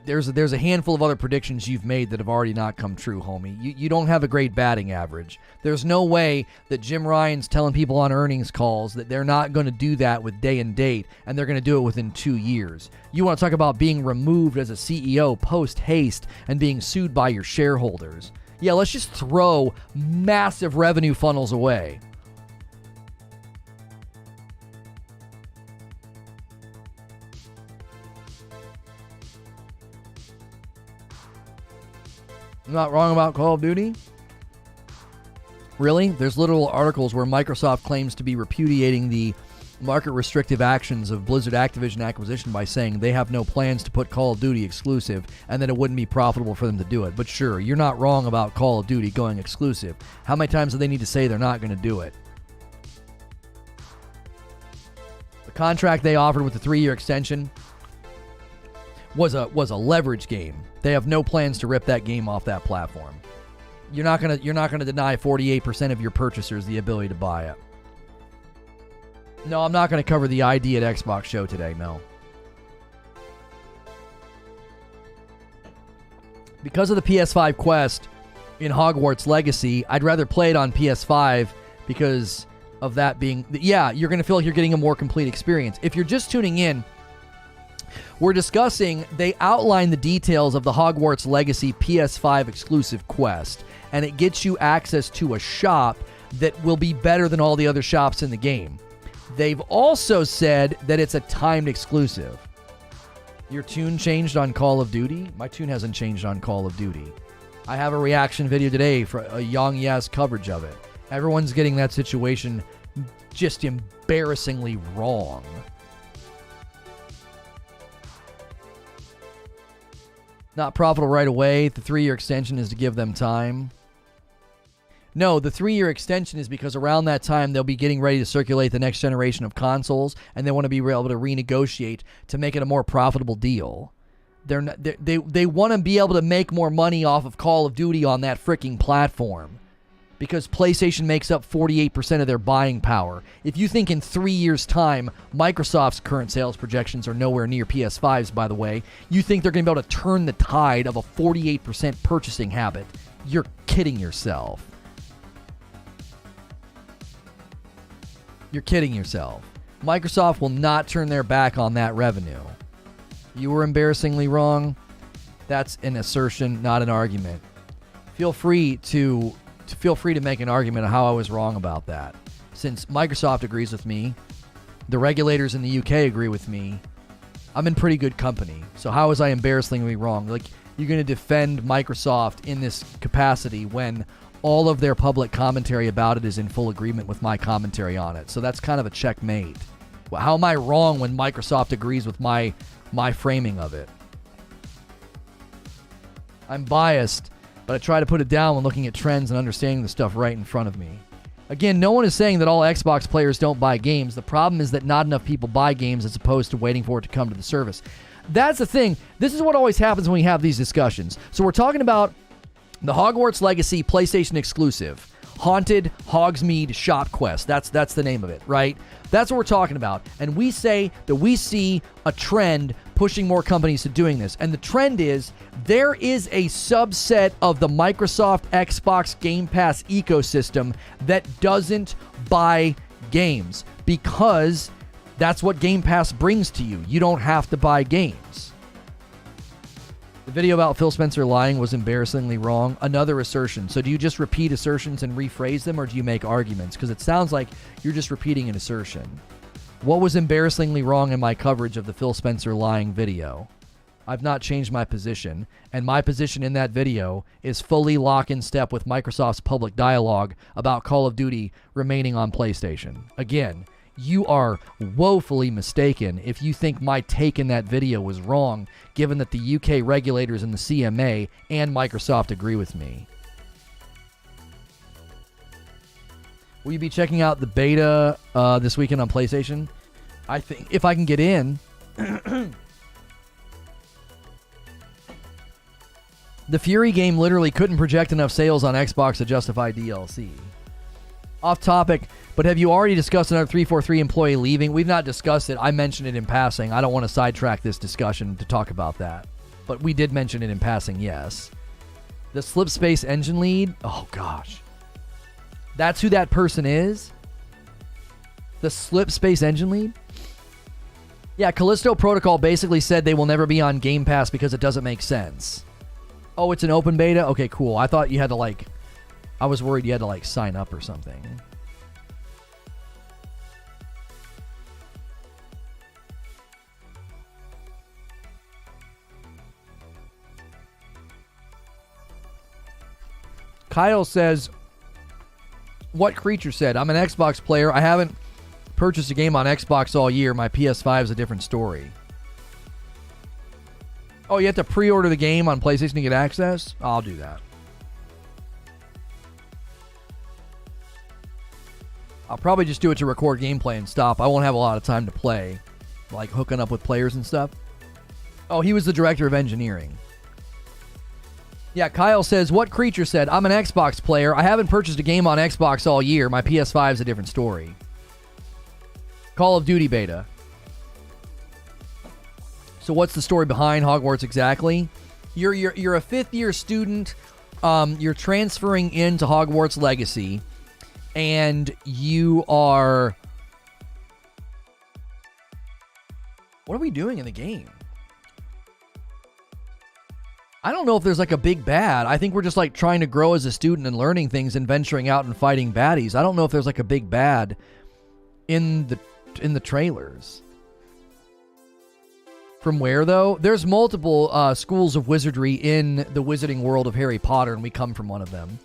There's a handful of other predictions you've made that have already not come true, homie. You don't have a great batting average. There's no way that Jim Ryan's telling people on earnings calls that they're not going to do that with day and date, and they're going to do it within 2 years. You want to talk about being removed as a CEO post-haste and being sued by your shareholders. Yeah, let's just throw massive revenue funnels away. I'm not wrong about Call of Duty. Really? There's literal articles where Microsoft claims to be repudiating the market restrictive actions of Blizzard Activision acquisition by saying they have no plans to put Call of Duty exclusive and that it wouldn't be profitable for them to do it. But sure, you're not wrong about Call of Duty going exclusive. How many times do they need to say they're not going to do it? The contract they offered with the 3-year extension was a leverage game. They have no plans to rip that game off that platform. You're not gonna deny 48% of your purchasers the ability to buy it. No, I'm not going to cover the ID at Xbox show today, no. Because of the PS5 Quest in Hogwarts Legacy, I'd rather play it on PS5 because of that being... Yeah, you're going to feel like you're getting a more complete experience. If you're just tuning in, we're discussing... They outline the details of the Hogwarts Legacy PS5 exclusive quest, and it gets you access to a shop that will be better than all the other shops in the game. They've also said that it's a timed exclusive. Your tune changed on Call of Duty? My tune hasn't changed on Call of Duty. I have a reaction video today for a Yang Yes coverage of it. Everyone's getting that situation just embarrassingly wrong. Not profitable right away. The 3-year extension is to give them time. No, the 3-year extension is because around that time they'll be getting ready to circulate the next generation of consoles, and they want to be able to renegotiate to make it a more profitable deal. They want to be able to make more money off of Call of Duty on that freaking platform because PlayStation makes up 48% of their buying power. If you think in 3 years' time, Microsoft's current sales projections are nowhere near PS5's, by the way, you think they're going to be able to turn the tide of a 48% purchasing habit. You're kidding yourself. You're kidding yourself. Microsoft will not turn their back on that revenue. You were embarrassingly wrong. That's an assertion, not an argument. Feel free to make an argument of how I was wrong about that. Since Microsoft agrees with me, the regulators in the UK agree with me, I'm in pretty good company. So how was I embarrassingly wrong? Like, you're going to defend Microsoft in this capacity when all of their public commentary about it is in full agreement with my commentary on it. So that's kind of a checkmate. Well, how am I wrong when Microsoft agrees with my framing of it? I'm biased, but I try to put it down when looking at trends and understanding the stuff right in front of me. Again, no one is saying that all Xbox players don't buy games. The problem is that not enough people buy games as opposed to waiting for it to come to the service. That's the thing. This is what always happens when we have these discussions. So we're talking about the Hogwarts Legacy PlayStation exclusive, Haunted Hogsmeade Shop Quest. That's the name of it, right? That's what we're talking about. And we say that we see a trend pushing more companies to doing this. And the trend is there is a subset of the Microsoft Xbox Game Pass ecosystem that doesn't buy games because that's what Game Pass brings to you. You don't have to buy games. The video about Phil Spencer lying was embarrassingly wrong. Another assertion. So do you just repeat assertions and rephrase them, or do you make arguments? Because it sounds like you're just repeating an assertion. What was embarrassingly wrong in my coverage of the Phil Spencer lying video? I've not changed my position, and my position in that video is fully lock in step with Microsoft's public dialogue about Call of Duty remaining on PlayStation. Again, you are woefully mistaken if you think my take in that video was wrong, given that the UK regulators and the CMA and Microsoft agree with me. Will you be checking out the beta this weekend on PlayStation? I think if I can get in. The Fury game literally couldn't project enough sales on Xbox to justify DLC. Off topic, but have you already discussed another 343 employee leaving? We've not discussed it. I mentioned it in passing. I don't want to sidetrack this discussion to talk about that. But we did mention it in passing, yes. The Slipspace engine lead? Oh, gosh. That's who that person is? The Slipspace engine lead? Yeah, Callisto Protocol basically said they will never be on Game Pass because it doesn't make sense. Oh, it's an open beta? Okay, cool. I thought you had to like... I was worried you had to like sign up or something. Kyle says, what creature said? I'm an Xbox player. I haven't purchased a game on Xbox all year. My PS5 is a different story. Oh, you have to pre-order the game on PlayStation to get access? I'll do that. I'll probably just do it to record gameplay and stop. I won't have a lot of time to play, like hooking up with players and stuff. Oh, he was the director of engineering. Yeah, Kyle says, what creature said? I'm an Xbox player. I haven't purchased a game on Xbox all year. My PS5 is a different story. Call of Duty beta. So what's the story behind Hogwarts exactly? You're a fifth-year student. You're transferring into Hogwarts Legacy. And you are... What are we doing in the game? I don't know if there's like a big bad. I think we're just like trying to grow as a student and learning things and venturing out and fighting baddies. I don't know if there's like a big bad in the trailers. From where though? There's multiple schools of wizardry in the wizarding world of Harry Potter, and we come from one of them.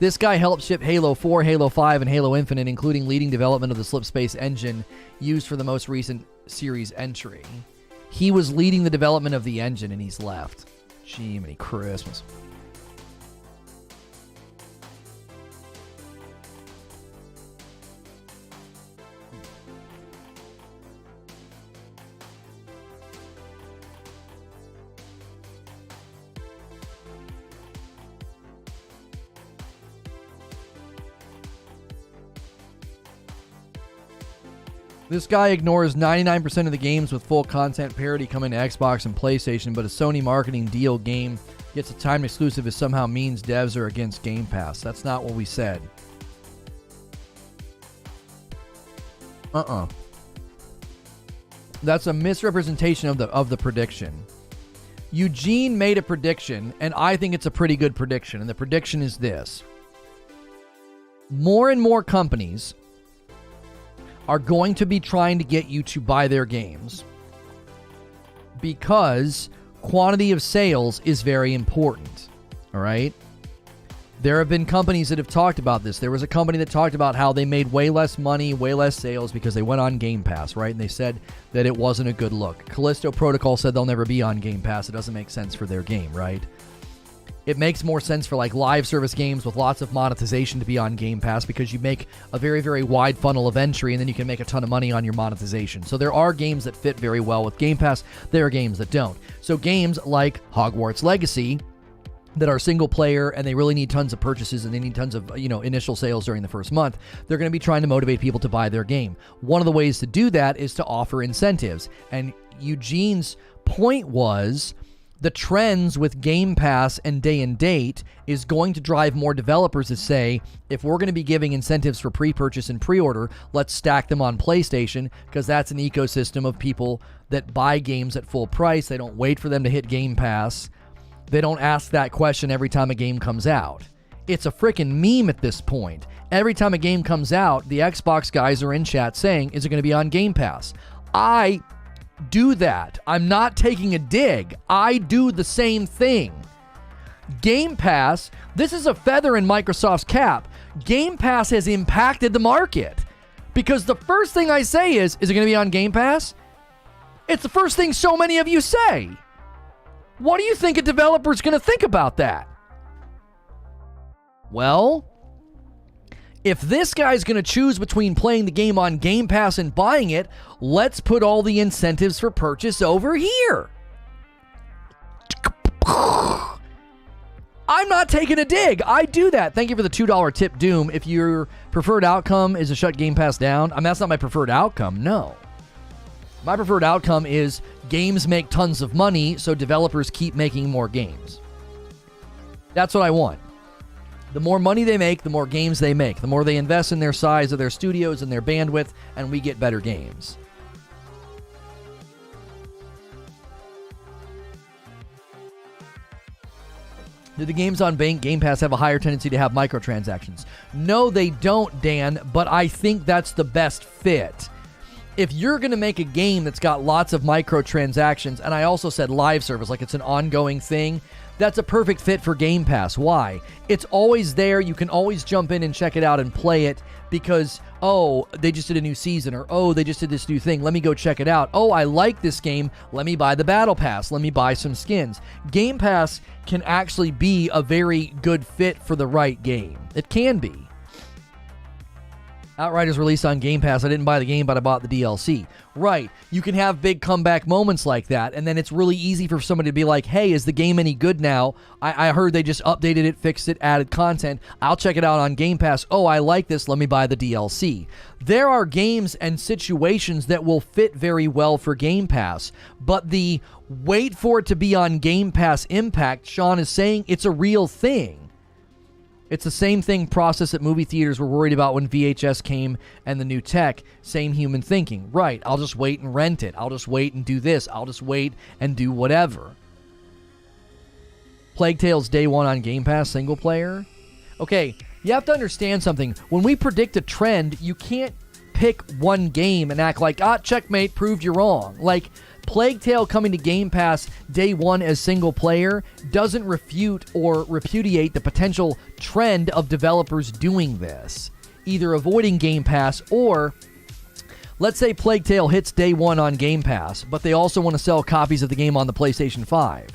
This guy helped ship Halo 4, Halo 5, and Halo Infinite, including leading development of the Slipspace engine used for the most recent series entry. He was leading the development of the engine, and he's left. Jiminy Christmas. This guy ignores 99% of the games with full content parity coming to Xbox and PlayStation, but a Sony marketing deal game gets a timed exclusive is somehow means devs are against Game Pass. That's not what we said. That's a misrepresentation of the prediction. Eugene made a prediction, and I think it's a pretty good prediction, and the prediction is this. More and more companies are going to be trying to get you to buy their games because quantity of sales is very important, all right? There have been companies that have talked about this. There was a company that talked about how they made way less money, way less sales because they went on Game Pass, right? And they said that it wasn't a good look. Callisto Protocol said they'll never be on Game Pass. It doesn't make sense for their game, right? It makes more sense for like live service games with lots of monetization to be on Game Pass because you make a very, very wide funnel of entry and then you can make a ton of money on your monetization. So there are games that fit very well with Game Pass. There are games that don't. So games like Hogwarts Legacy that are single player and they really need tons of purchases and they need tons of, initial sales during the first month, they're going to be trying to motivate people to buy their game. One of the ways to do that is to offer incentives. And Eugene's point was the trends with Game Pass and day and date is going to drive more developers to say, if we're going to be giving incentives for pre-purchase and pre-order, let's stack them on PlayStation because that's an ecosystem of people that buy games at full price. They don't wait for them to hit Game Pass. They don't ask that question every time a game comes out. It's a freaking meme at this point. Every time a game comes out, the Xbox guys are in chat saying, is it going to be on Game Pass? I do that. I'm not taking a dig. I do the same thing. Game Pass, this is a feather in Microsoft's cap. Game Pass has impacted the market because the first thing I say is it going to be on Game Pass? It's the first thing so many of you say. What do you think a developer's going to think about that? Well, if this guy's going to choose between playing the game on Game Pass and buying it, let's put all the incentives for purchase over here. I'm not taking a dig. I do that. Thank you for the $2 tip, Doom. If your preferred outcome is to shut Game Pass down, that's not my preferred outcome. No. My preferred outcome is games make tons of money, so developers keep making more games. That's what I want. The more money they make, the more games they make. The more they invest in their size of their studios and their bandwidth, and we get better games. Do the games on Game Pass have a higher tendency to have microtransactions? No, they don't, Dan, but I think that's the best fit. If you're going to make a game that's got lots of microtransactions, and I also said live service, like it's an ongoing thing, that's a perfect fit for Game Pass. Why? It's always there. You can always jump in and check it out and play it because, oh, they just did a new season, or, oh, they just did this new thing. Let me go check it out. Oh, I like this game. Let me buy the Battle Pass. Let me buy some skins. Game Pass can actually be a very good fit for the right game. It can be. Outriders released on Game Pass. I didn't buy the game, but I bought the DLC. Right. You can have big comeback moments like that, and then it's really easy for somebody to be like, hey, is the game any good now? I heard they just updated it, fixed it, added content. I'll check it out on Game Pass. Oh, I like this. Let me buy the DLC. There are games and situations that will fit very well for Game Pass, but the wait for it to be on Game Pass impact, Sean is saying it's a real thing. It's the same thing process that movie theaters were worried about when VHS came and the new tech. Same human thinking. Right, I'll just wait and rent it. I'll just wait and do this. I'll just wait and do whatever. Plague Tale's day one on Game Pass single player. Okay, you have to understand something. When we predict a trend, you can't pick one game and act like, checkmate, proved you wrong. Like, Plague Tale coming to Game Pass day one as single player doesn't refute or repudiate the potential trend of developers doing this, either avoiding Game Pass or, let's say Plague Tale hits day one on Game Pass, but they also want to sell copies of the game on the PlayStation 5.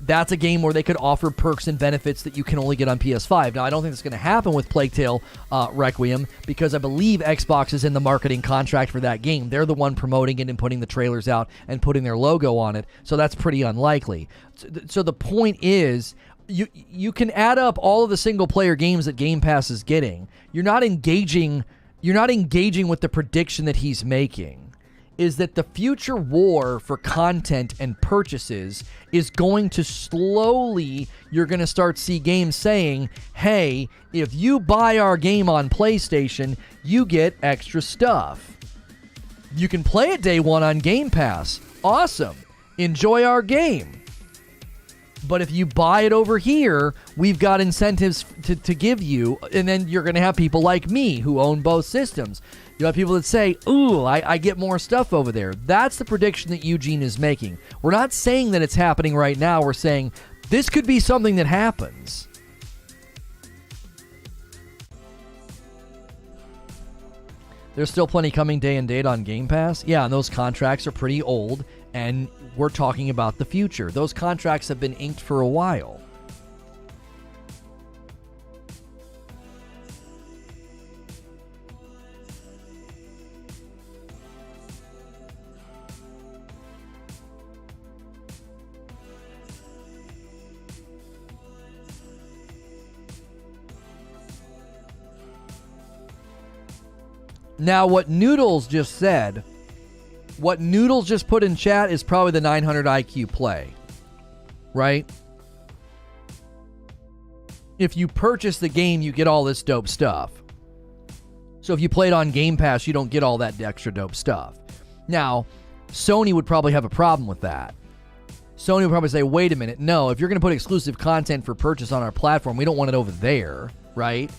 That's a game where they could offer perks and benefits that you can only get on PS5. Now, I don't think that's going to happen with Plague Tale Requiem because I believe Xbox is in the marketing contract for that game. They're the one promoting it and putting the trailers out and putting their logo on it, so that's pretty unlikely. So the point is, you can add up all of the single-player games that Game Pass is getting. You're not engaging with the prediction that he's making. Is that the future war for content and purchases is going to slowly, you're going to start see games saying, hey, if you buy our game on PlayStation, you get extra stuff. You can play it day one on Game Pass. Awesome. Enjoy our game. But if you buy it over here, we've got incentives to give you, and then you're going to have people like me who own both systems. You have people that say, ooh, I get more stuff over there. That's the prediction that Eugene is making. We're not saying that it's happening right now. We're saying this could be something that happens. There's still plenty coming day and date on Game Pass. Yeah, and those contracts are pretty old, and we're talking about the future. Those contracts have been inked for a while. Now, what Noodles just said, what Noodles just put in chat is probably the 900 IQ play, right? If you purchase the game, you get all this dope stuff. So if you play it on Game Pass, you don't get all that extra dope stuff. Now, Sony would probably have a problem with that. Sony would probably say, wait a minute, no, if you're going to put exclusive content for purchase on our platform, we don't want it over there, right?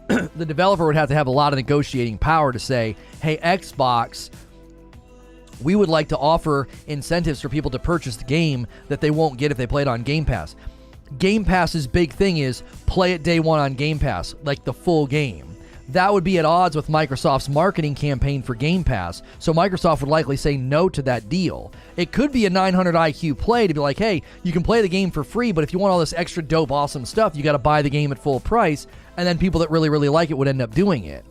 The developer would have to have a lot of negotiating power to say, hey, Xbox, we would like to offer incentives for people to purchase the game that they won't get if they play it on Game Pass. Game Pass's big thing is play it day one on Game Pass, like the full game. That would be at odds with Microsoft's marketing campaign for Game Pass, so Microsoft would likely say no to that deal. It could be a 900 IQ play to be like, hey, you can play the game for free, but if you want all this extra dope, awesome stuff, you got to buy the game at full price, and then people that really, really like it would end up doing it.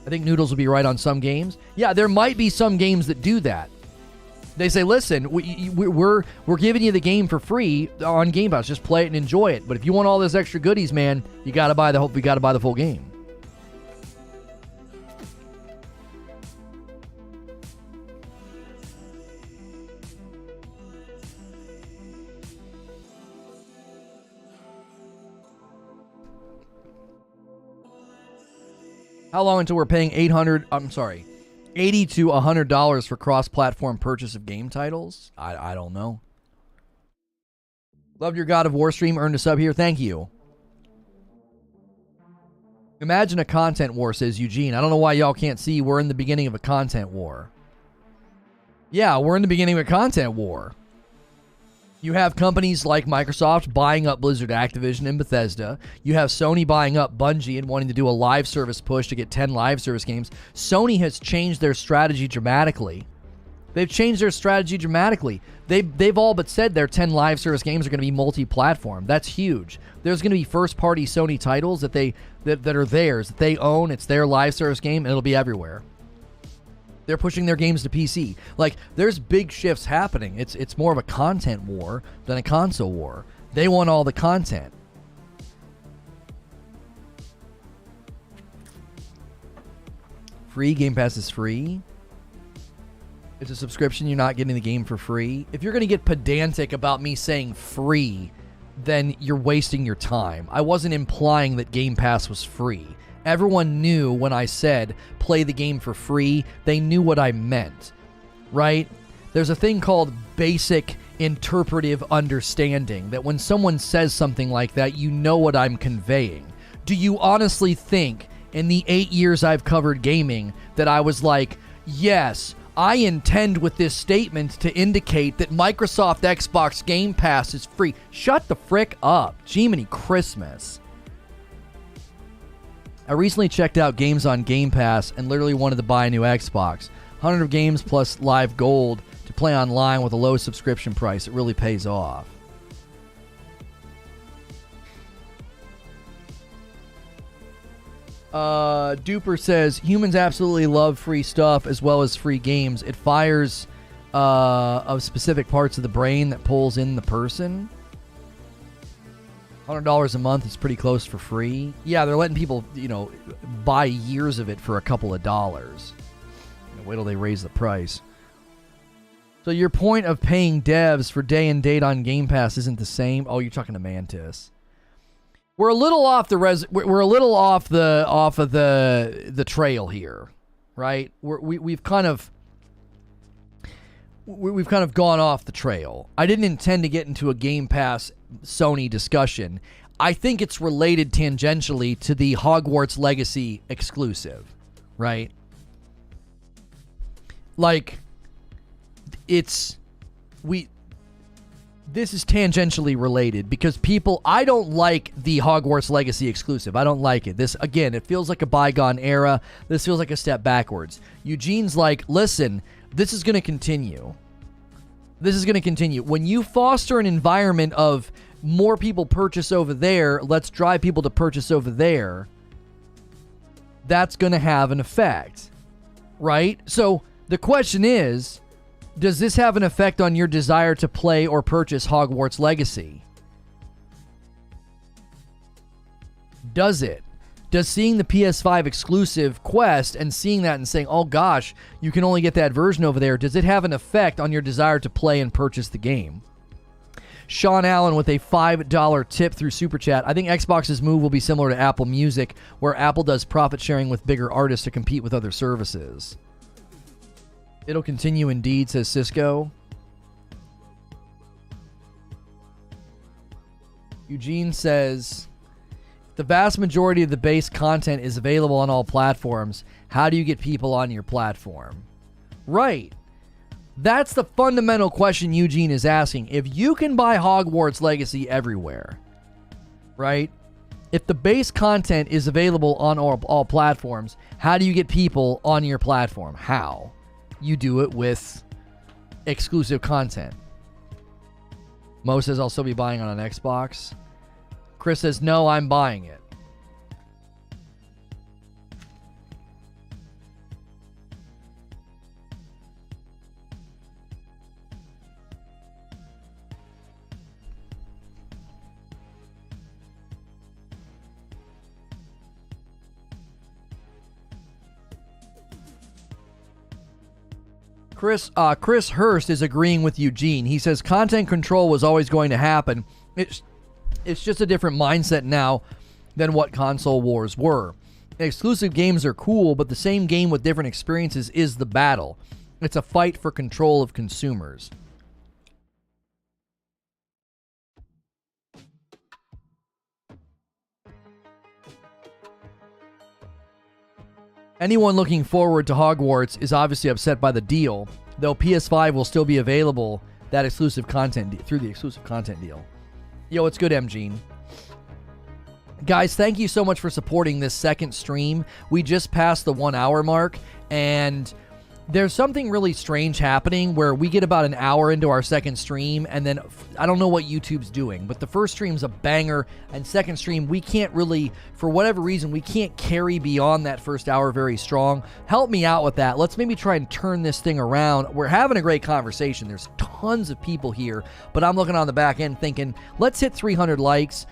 I think Noodles would be right on some games. Yeah, there might be some games that do that. They say, listen, we're giving you the game for free on Game Pass. Just play it and enjoy it. But if you want all this extra goodies, man, you got to buy the full game. How long until we're paying $80 to $100 for cross-platform purchase of game titles? I don't know. Loved your God of War stream. Earned a sub here. Thank you. Imagine a content war, says Eugene. I don't know why y'all can't see we're in the beginning of a content war. Yeah, we're in the beginning of a content war. You have companies like Microsoft buying up Blizzard, Activision, and Bethesda. You have Sony buying up Bungie and wanting to do a live service push to get 10 live service games. Sony has changed their strategy dramatically. They've changed their strategy dramatically. They've all but said their 10 live service games are going to be multi-platform. That's huge. There's going to be first-party Sony titles that are theirs, that they own. It's their live service game, and it'll be everywhere. They're pushing their games to PC. Like, there's big shifts happening. It's more of a content war than a console war. They want all the content. Free Game Pass is free. It's a subscription. You're not getting the game for free. If you're going to get pedantic about me saying free, then you're wasting your time. I wasn't implying that Game Pass was free. Everyone knew when I said play the game for free, they knew what I meant, right? There's a thing called basic interpretive understanding, that when someone says something like that, you know what I'm conveying. Do you honestly think in the 8 years I've covered gaming that I was like, yes, I intend with this statement to indicate that Microsoft Xbox Game Pass is free? Shut the frick up. Jiminy Christmas. I recently checked out games on Game Pass and literally wanted to buy a new Xbox. 100 games plus live gold to play online with a low subscription price. It really pays off. Duper says, humans absolutely love free stuff as well as free games. It fires of specific parts of the brain that pulls in the person. $100 a month is pretty close for free. Yeah, they're letting people, buy years of it for a couple of dollars. Wait till they raise the price. So your point of paying devs for day and date on Game Pass isn't the same? Oh, you're talking to Mantis. We're a little off we're a little off of the trail here, right? We've kind of gone off the trail. I didn't intend to get into a Game Pass Sony discussion. I think it's related tangentially to the Hogwarts Legacy exclusive, right? Like, this is tangentially related because I don't like the Hogwarts Legacy exclusive. I don't like it. This, again, it feels like a bygone era. This feels like a step backwards. Eugene's like, listen, this is going to continue. This is going to continue. When you foster an environment of more people purchase over there, let's drive people to purchase over there, that's going to have an effect, right? So the question is, does this have an effect on your desire to play or purchase Hogwarts Legacy? Does it? Does seeing the PS5 exclusive Quest and seeing that and saying, oh gosh, you can only get that version over there, does it have an effect on your desire to play and purchase the game? Sean Allen with a $5 tip through Super Chat. I think Xbox's move will be similar to Apple Music, where Apple does profit sharing with bigger artists to compete with other services. It'll continue indeed, says Cisco. Eugene says, the vast majority of the base content is available on all platforms. How do you get people on your platform? Right. That's the fundamental question Eugene is asking. If you can buy Hogwarts Legacy everywhere, right? If the base content is available on all platforms, how do you get people on your platform? How? You do it with exclusive content. Mo says, I'll still be buying on an Xbox. Chris says, no, I'm buying it. Chris Hurst is agreeing with Eugene. He says content control was always going to happen. It's just a different mindset now than what console wars were. Exclusive games are cool, but the same game with different experiences is the battle. It's a fight for control of consumers. Anyone looking forward to Hogwarts is obviously upset by the deal, though PS5 will still be available that exclusive content through the exclusive content deal. Yo, it's good, MGene. Guys, thank you so much for supporting this second stream. We just passed the 1 hour mark, and there's something really strange happening where we get about an hour into our second stream, and then I don't know what YouTube's doing, but the first stream's a banger, and second stream, we can't really, for whatever reason, we can't carry beyond that first hour very strong. Help me out with that. Let's maybe try and turn this thing around. We're having a great conversation. There's tons of people here, but I'm looking on the back end thinking, let's hit 300 likes.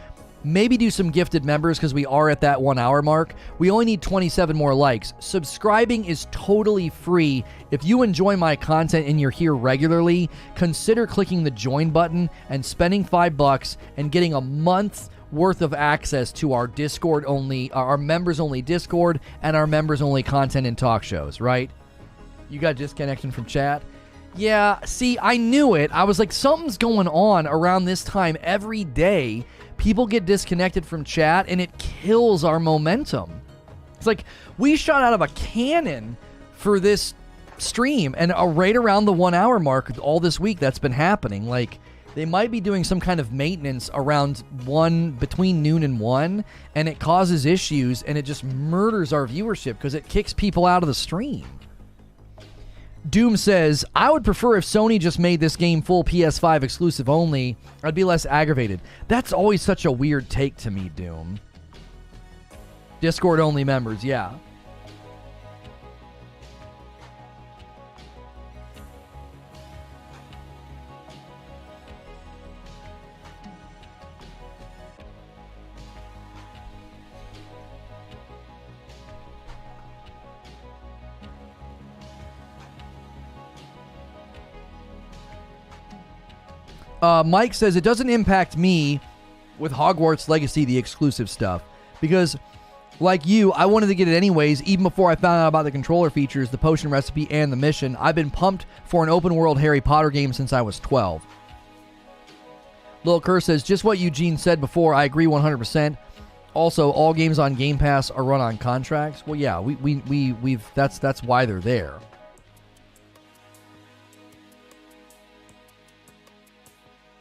Maybe do some gifted members because we are at that 1 hour mark. We only need 27 more likes. Subscribing is totally free. If you enjoy my content and you're here regularly, consider clicking the join button and spending $5 and getting a month worth of access to our Discord only, our members only Discord and our members only content and talk shows, right? You got disconnection from chat? Yeah, see, I knew it. I was like, something's going on around this time every day. People get disconnected from chat, and it kills our momentum. It's like we shot out of a cannon for this stream, and right around the 1 hour mark all this week that's been happening. Like, they might be doing some kind of maintenance around between noon and 1, and it causes issues, and it just murders our viewership because it kicks people out of the stream. Doom says, I would prefer if Sony just made this game full PS5 exclusive only. I'd be less aggravated. That's always such a weird take to me, Doom. Discord only members, yeah. Mike says, it doesn't impact me with Hogwarts Legacy, the exclusive stuff. Because, like you, I wanted to get it anyways, even before I found out about the controller features, the potion recipe, and the mission. I've been pumped for an open-world Harry Potter game since I was 12. Lil Kerr says, just what Eugene said before, I agree 100%. Also, all games on Game Pass are run on contracts. Well, yeah, that's why they're there.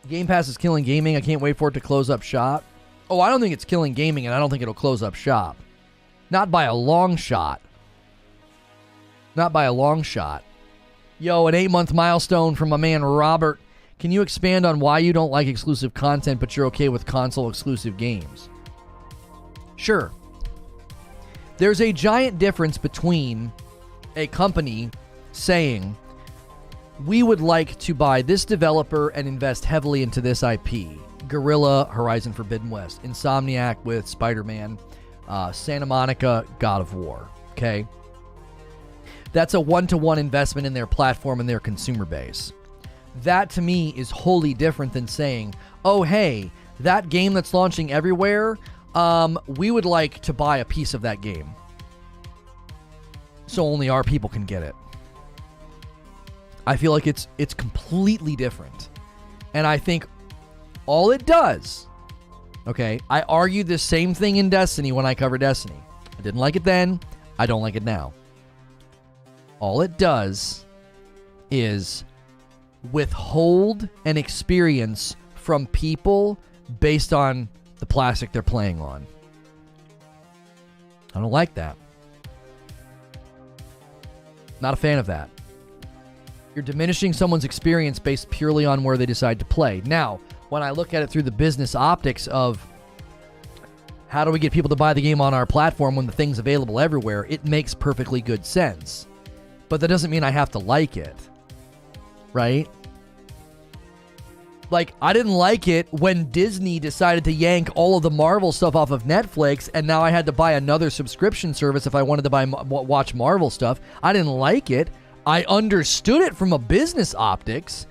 Game Pass is killing gaming. I can't wait for it to close up shop. Oh, I don't think it's killing gaming, and I don't think it'll close up shop. Not by a long shot. Not by a long shot. Yo, an 8-month milestone from my man Robert. Can you expand on why you don't like exclusive content, but you're okay with console exclusive games? Sure. There's a giant difference between a company saying, we would like to buy this developer and invest heavily into this IP. Guerrilla, Horizon Forbidden West. Insomniac with Spider-Man. Santa Monica, God of War. Okay? That's a one-to-one investment in their platform and their consumer base. That, to me, is wholly different than saying, oh, hey, that game that's launching everywhere, we would like to buy a piece of that game. So only our people can get it. I feel like it's completely different. And I think all it does, okay, I argued this same thing in Destiny when I covered Destiny. I didn't like it then. I don't like it now. All it does is withhold an experience from people based on the plastic they're playing on. I don't like that. Not a fan of that. You're diminishing someone's experience based purely on where they decide to play. Now, when I look at it through the business optics of how do we get people to buy the game on our platform when the thing's available everywhere, it makes perfectly good sense. But that doesn't mean I have to like it. Right? Like, I didn't like it when Disney decided to yank all of the Marvel stuff off of Netflix, and now I had to buy another subscription service if I wanted to watch Marvel stuff. I didn't like it. I understood it from a business optics.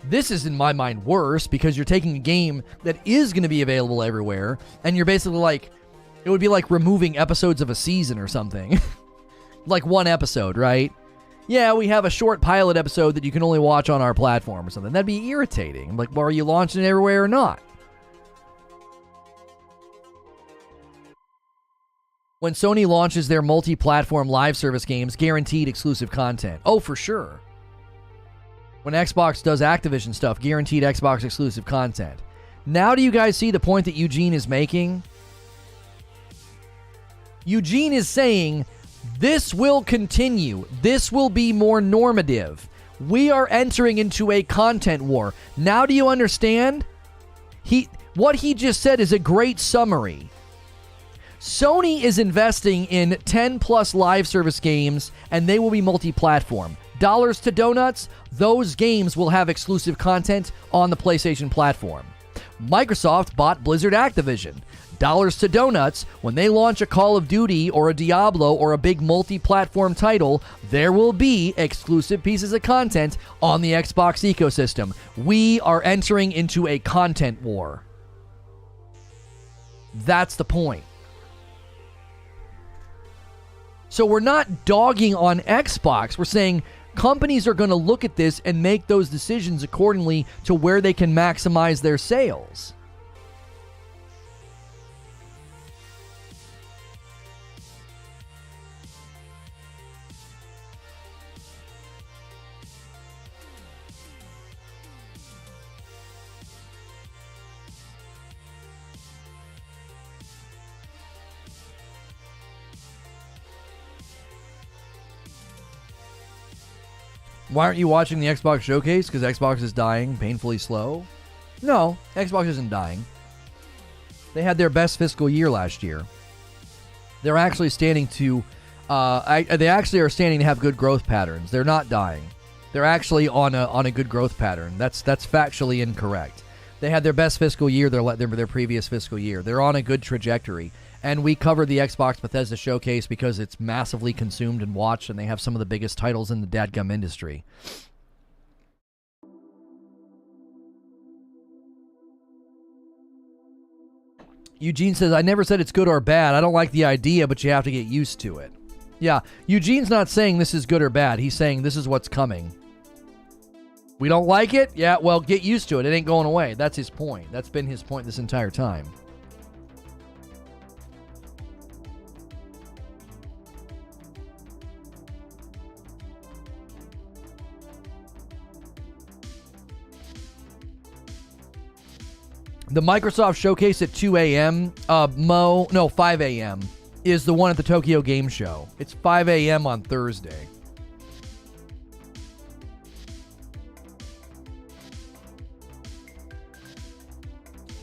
This is, in my mind, worse because you're taking a game that is going to be available everywhere, and you're basically like, it would be like removing episodes of a season or something. Like one episode, right? Yeah, we have a short pilot episode that you can only watch on our platform or something. That'd be irritating. Like, well, are you launching it everywhere or not? When Sony launches their multi-platform live service games, guaranteed exclusive content. Oh, for sure. When Xbox does Activision stuff, guaranteed Xbox exclusive content. Now do you guys see the point that Eugene is making? Eugene is saying, this will continue. This will be more normative. We are entering into a content war. Now do you understand? What he just said is a great summary. Sony is investing in 10 plus live service games, and they will be multi-platform. Dollars to donuts, those games will have exclusive content on the PlayStation platform. Microsoft bought Blizzard Activision. Dollars to donuts, when they launch a Call of Duty or a Diablo or a big multi-platform title, there will be exclusive pieces of content on the Xbox ecosystem. We are entering into a content war. That's the point. So we're not dogging on Xbox. We're saying companies are going to look at this and make those decisions accordingly to where they can maximize their sales. Why aren't you watching the Xbox showcase? Because Xbox is dying painfully slow? No, Xbox isn't dying. They had their best fiscal year last year. They're actually standing to... they actually are standing to have good growth patterns. They're not dying. They're actually on a good growth pattern. That's factually incorrect. They had their best fiscal year their previous fiscal year. They're on a good trajectory. And we covered the Xbox Bethesda showcase because it's massively consumed and watched, and they have some of the biggest titles in the dadgum industry. Eugene says, I never said it's good or bad. I don't like the idea, but you have to get used to it. Yeah, Eugene's not saying this is good or bad. He's saying this is what's coming. We don't like it? Yeah, well, get used to it. It ain't going away. That's his point. That's been his point this entire time. The Microsoft showcase at 2 a.m., 5 a.m., is the one at the Tokyo Game Show. It's 5 a.m. on Thursday.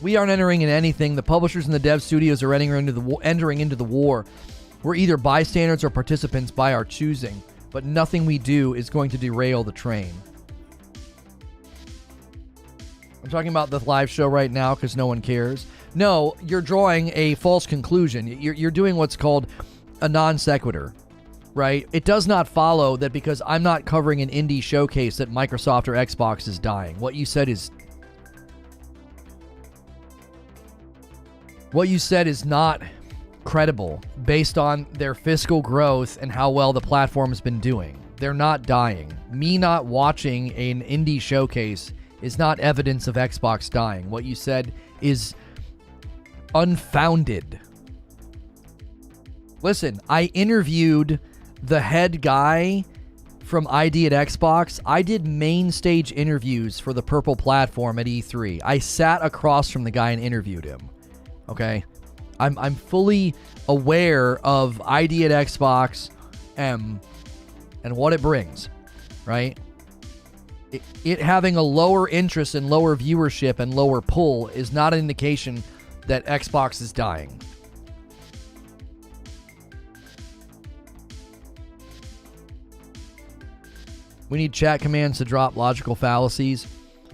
We aren't entering in anything. The publishers and the dev studios are entering into the war. We're either bystanders or participants by our choosing, but nothing we do is going to derail the train. I'm talking about the live show right now because no one cares. No, you're drawing a false conclusion. You're doing what's called a non sequitur, right? It does not follow that because I'm not covering an indie showcase that Microsoft or Xbox is dying. What you said is not credible based on their fiscal growth and how well the platform has been doing. They're not dying. Me not watching an indie showcase is not evidence of Xbox dying. What you said is unfounded. Listen, I interviewed the head guy from ID at Xbox. I did main stage interviews for the Purple Platform at E3. I sat across from the guy and interviewed him. Okay? I'm fully aware of ID at Xbox and what it brings, right? It having a lower interest and lower viewership and lower pull is not an indication that Xbox is dying. We need chat commands to drop logical fallacies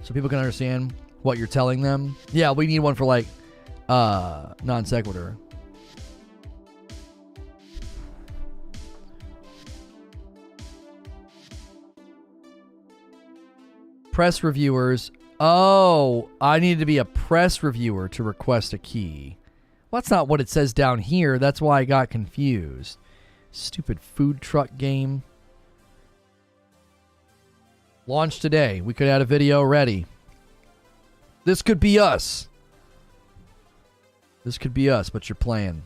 so people can understand what you're telling them. Yeah, we need one for like non sequitur. Press reviewers. Oh, I needed to be a press reviewer to request a key. Well, that's not what it says down here. That's why I got confused. Stupid food truck game. Launch today. We could have a video ready. This could be us. This could be us, but you're playing.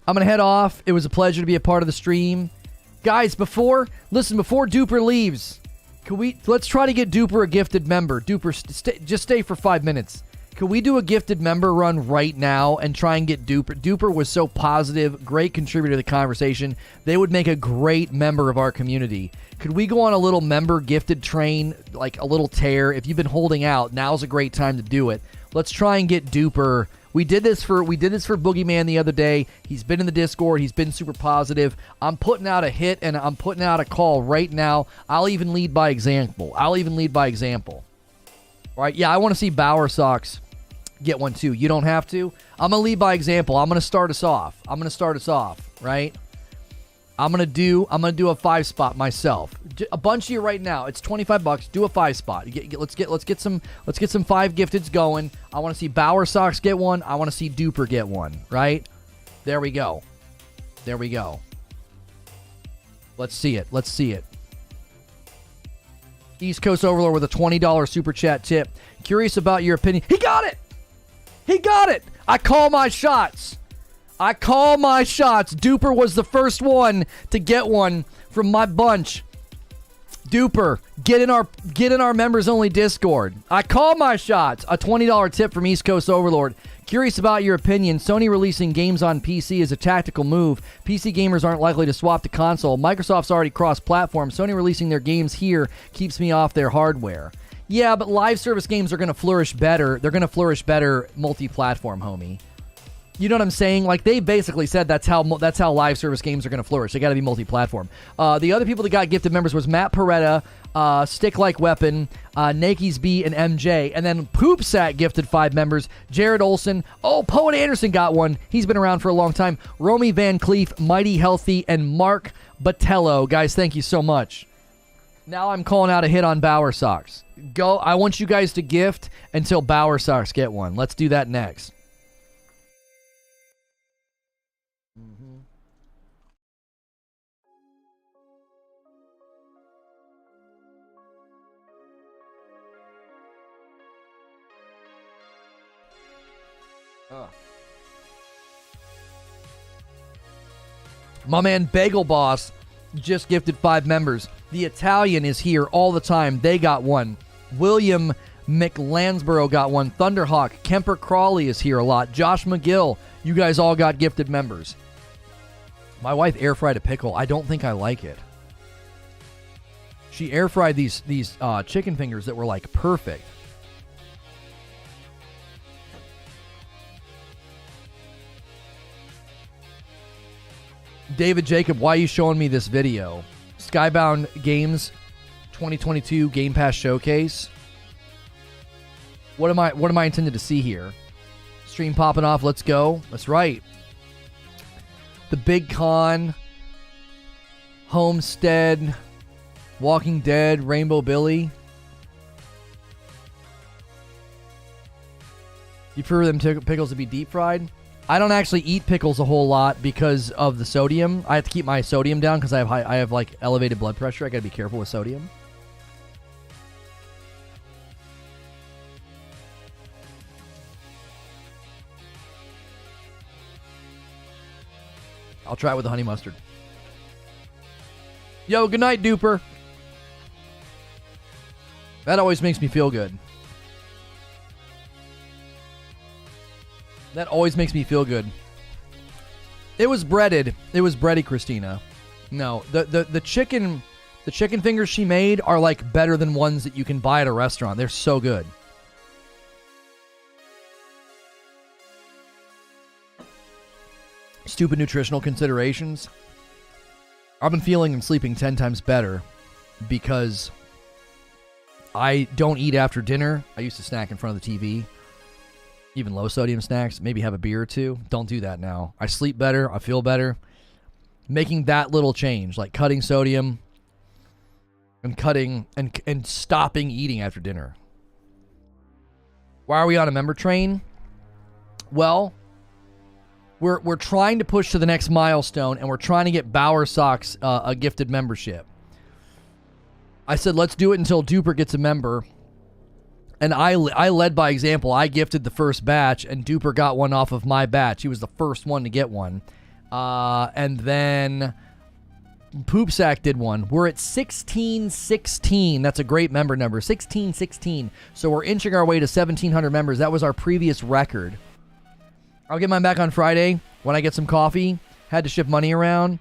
I'm going to head off. It was a pleasure to be a part of the stream. Guys, before Duper leaves, let's try to get Duper a gifted member. Duper, just stay for 5 minutes. Can we do a gifted member run right now and try and get Duper? Duper was so positive, great contributor to the conversation. They would make a great member of our community. Could we go on a little member gifted train, like a little tear? If you've been holding out, now's a great time to do it. Let's try and get Duper. We did this for Boogeyman the other day. He's been in the Discord. He's been super positive. I'm putting out a hit and I'm putting out a call right now. I'll even lead by example. All right, yeah, I want to see Bower Socks get one too. You don't have to. I'm going to lead by example. I'm going to start us off, right? I'm going to do a 5 spot myself. A bunch of you right now. It's $25. Do a 5 spot. Let's get some 5 gifteds going. I want to see Bower Socks get one. I want to see Duper get one, right? There we go. Let's see it. East Coast Overlord with a $20 super chat tip. Curious about your opinion. He got it. I call my shots. Duper was the first one to get one from my bunch. Duper, get in our members only Discord. I call my shots. A $20 tip from East Coast Overlord. Curious about your opinion. Sony releasing games on PC is a tactical move. PC gamers aren't likely to swap to console. Microsoft's already cross-platform. Sony releasing their games here keeps me off their hardware. Yeah, but live service games are going to flourish better. They're going to flourish better multi-platform, homie. You know what I'm saying? Like, they basically said that's how live service games are going to flourish. They got to be multi-platform. The other people that got gifted members was Matt Peretta, Stick Like Weapon, Nakes B, and MJ. And then Poopsat gifted 5 members. Jared Olson. Oh, Poet Anderson got one. He's been around for a long time. Romy Van Cleef, Mighty Healthy, and Mark Batello. Guys, thank you so much. Now I'm calling out a hit on Bower Socks. Go. I want you guys to gift until Bower Socks get one. Let's do that next. My man Bagel Boss just gifted 5 members. The Italian is here all the time. They got one. William McLansborough got one. Thunderhawk. Kemper Crawley is here a lot. Josh McGill. You guys all got gifted members. My wife air fried a pickle. I don't think I like it. She air fried these chicken fingers that were like perfect. David Jacob, why are you showing me this video? Skybound Games 2022 Game Pass Showcase. What am I intended to see here? Stream popping off, let's go. That's right. The Big Con, Homestead, Walking Dead, Rainbow Billy. You prefer them pickles to be deep fried? I don't actually eat pickles a whole lot because of the sodium. I have to keep my sodium down because I have like elevated blood pressure. I got to be careful with sodium. I'll try it with the honey mustard. Yo, good night, Duper. That always makes me feel good. That always makes me feel good. It was breaded. It was bready, Christina. No, the chicken fingers she made are like better than ones that you can buy at a restaurant. They're so good. Stupid nutritional considerations. I've been feeling and sleeping 10 times better because I don't eat after dinner. I used to snack in front of the TV. Even low sodium snacks, maybe have a beer or two. Don't do that now. I sleep better. I feel better. Making that little change, like cutting sodium and cutting and stopping eating after dinner. Why are we on a member train? Well, we're trying to push to the next milestone, and we're trying to get Bower Socks a gifted membership. I said, let's do it until Duper gets a member. And I led by example. I gifted the first batch, and Duper got one off of my batch. He was the first one to get one. And then Poop Sack did one. We're at 1616. That's a great member number. 1616. So we're inching our way to 1,700 members. That was our previous record. I'll get mine back on Friday when I get some coffee. Had to shift money around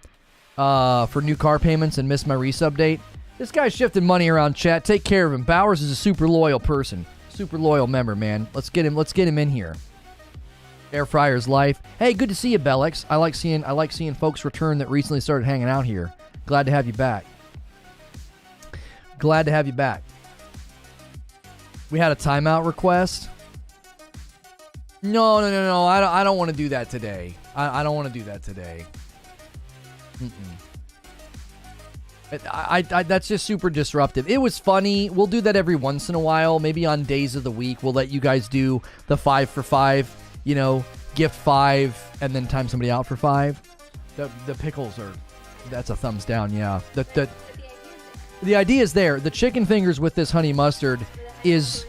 for new car payments and missed my resub date. This guy's shifting money around, chat. Take care of him. Bowers is a super loyal person. Super loyal member, man. Let's get him in here. Air Fryer's life. Hey, good to see you, Bellix. I like seeing folks return that recently started hanging out here. Glad to have you back. Glad to have you back. We had a timeout request. No. I don't want to do that today. I don't want to do that today. That's just super disruptive. It was funny. We'll do that every once in a while. Maybe on days of the week, we'll let you guys do the 5 for 5. You know, gift 5 and then time somebody out for 5. The pickles are. That's a thumbs down. Yeah. The idea is there. The chicken fingers with this honey mustard is.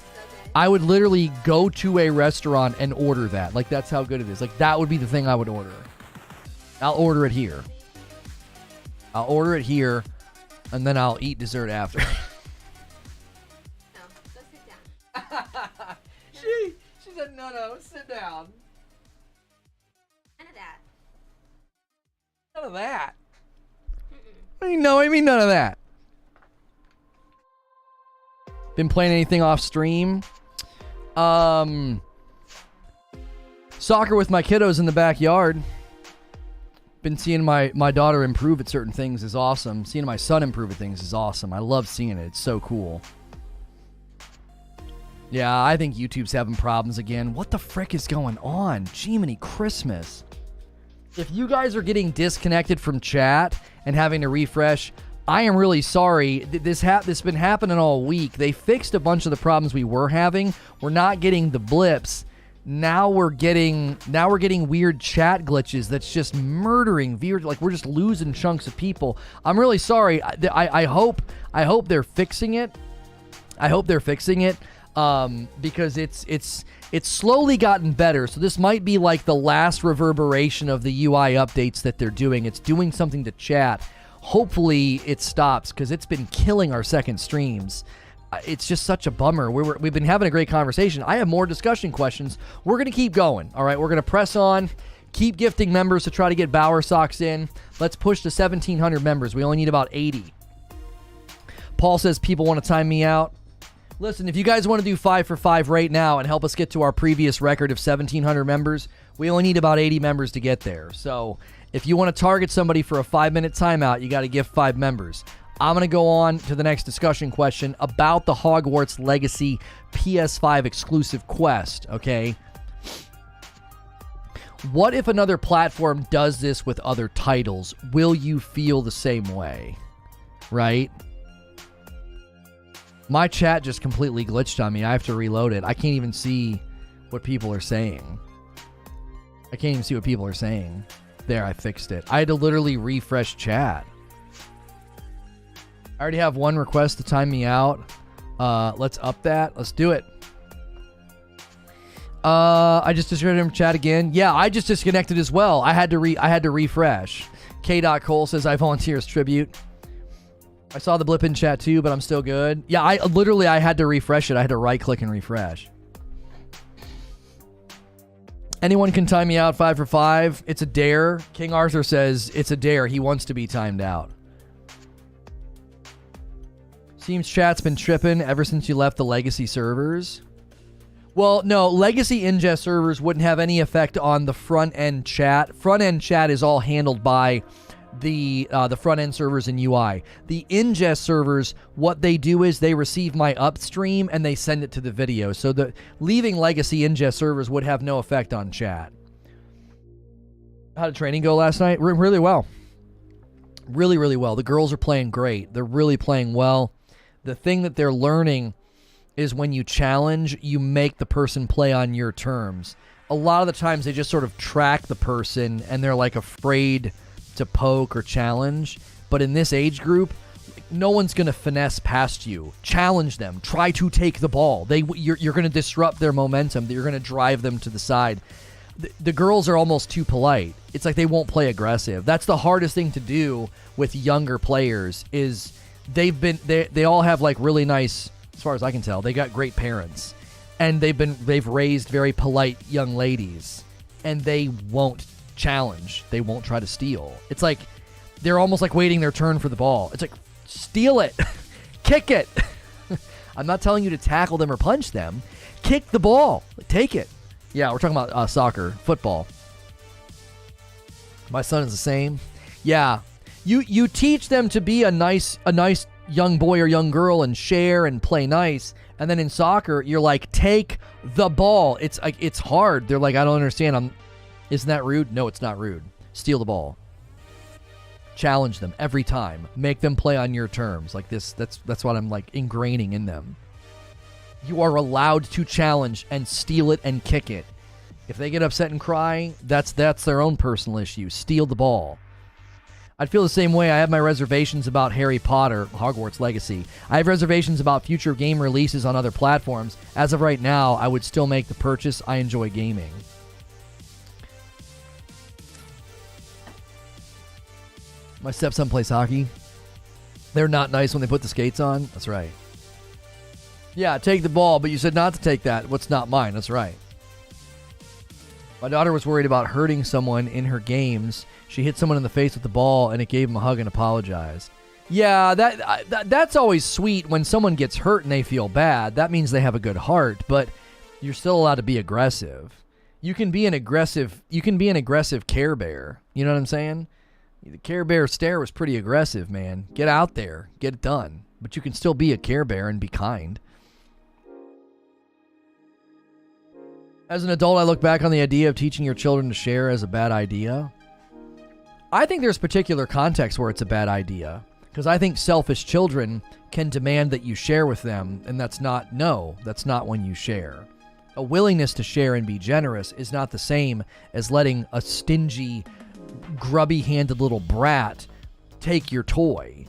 I would literally go to a restaurant and order that. Like, that's how good it is. Like, that would be the thing I would order. I'll order it here. And then I'll eat dessert after. No, go sit down. She said, no, sit down. None of that. None of that? What do you know? I mean, none of that. Been playing anything off stream? Soccer with my kiddos in the backyard. Been seeing my daughter improve at certain things is awesome. Seeing my son improve at things is awesome. I love seeing it. It's so cool. Yeah, I think YouTube's having problems again. What the frick is going on? Jiminy Christmas. If you guys are getting disconnected from chat and having to refresh, I am really sorry. This been happening all week. They fixed a bunch of the problems we were having. We're not getting the blips. Now we're getting weird chat glitches that's just murdering viewers. Like, we're just losing chunks of people. I'm really sorry. I hope they're fixing it. Because it's slowly gotten better. So this might be like the last reverberation of the UI updates that they're doing. It's doing something to chat. Hopefully it stops, because it's been killing our second streams. It's just such a bummer. We've been having a great conversation. I have more discussion questions. We're going to keep going. All right, we're going to press on. Keep gifting members to try to get Bower Socks in. Let's push to 1,700 members. We only need about 80. Paul says people want to time me out. Listen, if you guys want to do 5 for 5 right now and help us get to our previous record of 1,700 members, we only need about 80 members to get there. So if you want to target somebody for a 5-minute timeout, you got to gift 5 members. I'm going to go on to the next discussion question about the Hogwarts Legacy PS5 exclusive quest, okay? What if another platform does this with other titles? Will you feel the same way? Right? My chat just completely glitched on me. I have to reload it. I can't even see what people are saying. There, I fixed it. I had to literally refresh chat. I already have one request to time me out. Let's up that. Let's do it. I just disconnected from chat again. Yeah, I just disconnected as well. I had to refresh. K. Cole says I volunteer as tribute. I saw the blip in chat too, but I'm still good. Yeah, I had to refresh it. I had to right click and refresh. Anyone can time me out 5 for 5. It's a dare. King Arthur says it's a dare. He wants to be timed out. Seems chat's been tripping ever since you left the Legacy servers. Well, no, Legacy ingest servers wouldn't have any effect on the front-end chat. Front-end chat is all handled by the front-end servers in UI. The ingest servers, what they do is they receive my upstream and they send it to the video. So the leaving Legacy ingest servers would have no effect on chat. How did training go last night? Really well. Really, really well. The girls are playing great. They're really playing well. The thing that they're learning is when you challenge, you make the person play on your terms. A lot of the times they just sort of track the person and they're like afraid to poke or challenge. But in this age group, no one's going to finesse past you. Challenge them. Try to take the ball. You're going to disrupt their momentum. You're going to drive them to the side. the girls are almost too polite. It's like they won't play aggressive. That's the hardest thing to do with younger players is they all have like really nice, as far as I can tell, they got great parents. And they've raised very polite young ladies, and they won't challenge. They won't try to steal. It's like they're almost like waiting their turn for the ball. It's like, steal it, kick it. I'm not telling you to tackle them or punch them. Kick the ball, take it. Yeah, we're talking about soccer, football. My son is the same. Yeah, you teach them to be a nice young boy or young girl and share and play nice. And then in soccer, you're like, take the ball. It's like it's hard. They're like, I don't understand. Isn't that rude? No, it's not rude. Steal the ball. Challenge them every time. Make them play on your terms. Like this. That's what I'm like ingraining in them. You are allowed to challenge and steal it and kick it. If they get upset and cry, that's their own personal issue. Steal the ball. I'd feel the same way. I have my reservations about Harry Potter, Hogwarts Legacy. I have reservations about future game releases on other platforms. As of right now, I would still make the purchase. I enjoy gaming. My stepson plays hockey. They're not nice when they put the skates on. That's right. Yeah, take the ball, but you said not to take that. What's not mine? That's right. My daughter was worried about hurting someone in her games. She hit someone in the face with the ball, and it gave him a hug and apologized. Yeah, that's always sweet when someone gets hurt and they feel bad. That means they have a good heart, but you're still allowed to be aggressive. You can be an aggressive Care Bear. You know what I'm saying? The Care Bear stare was pretty aggressive, man. Get out there, get it done. But you can still be a Care Bear and be kind. As an adult, I look back on the idea of teaching your children to share as a bad idea. I think there's particular contexts where it's a bad idea, because I think selfish children can demand that you share with them, and that's not when you share. A willingness to share and be generous is not the same as letting a stingy, grubby-handed little brat take your toy.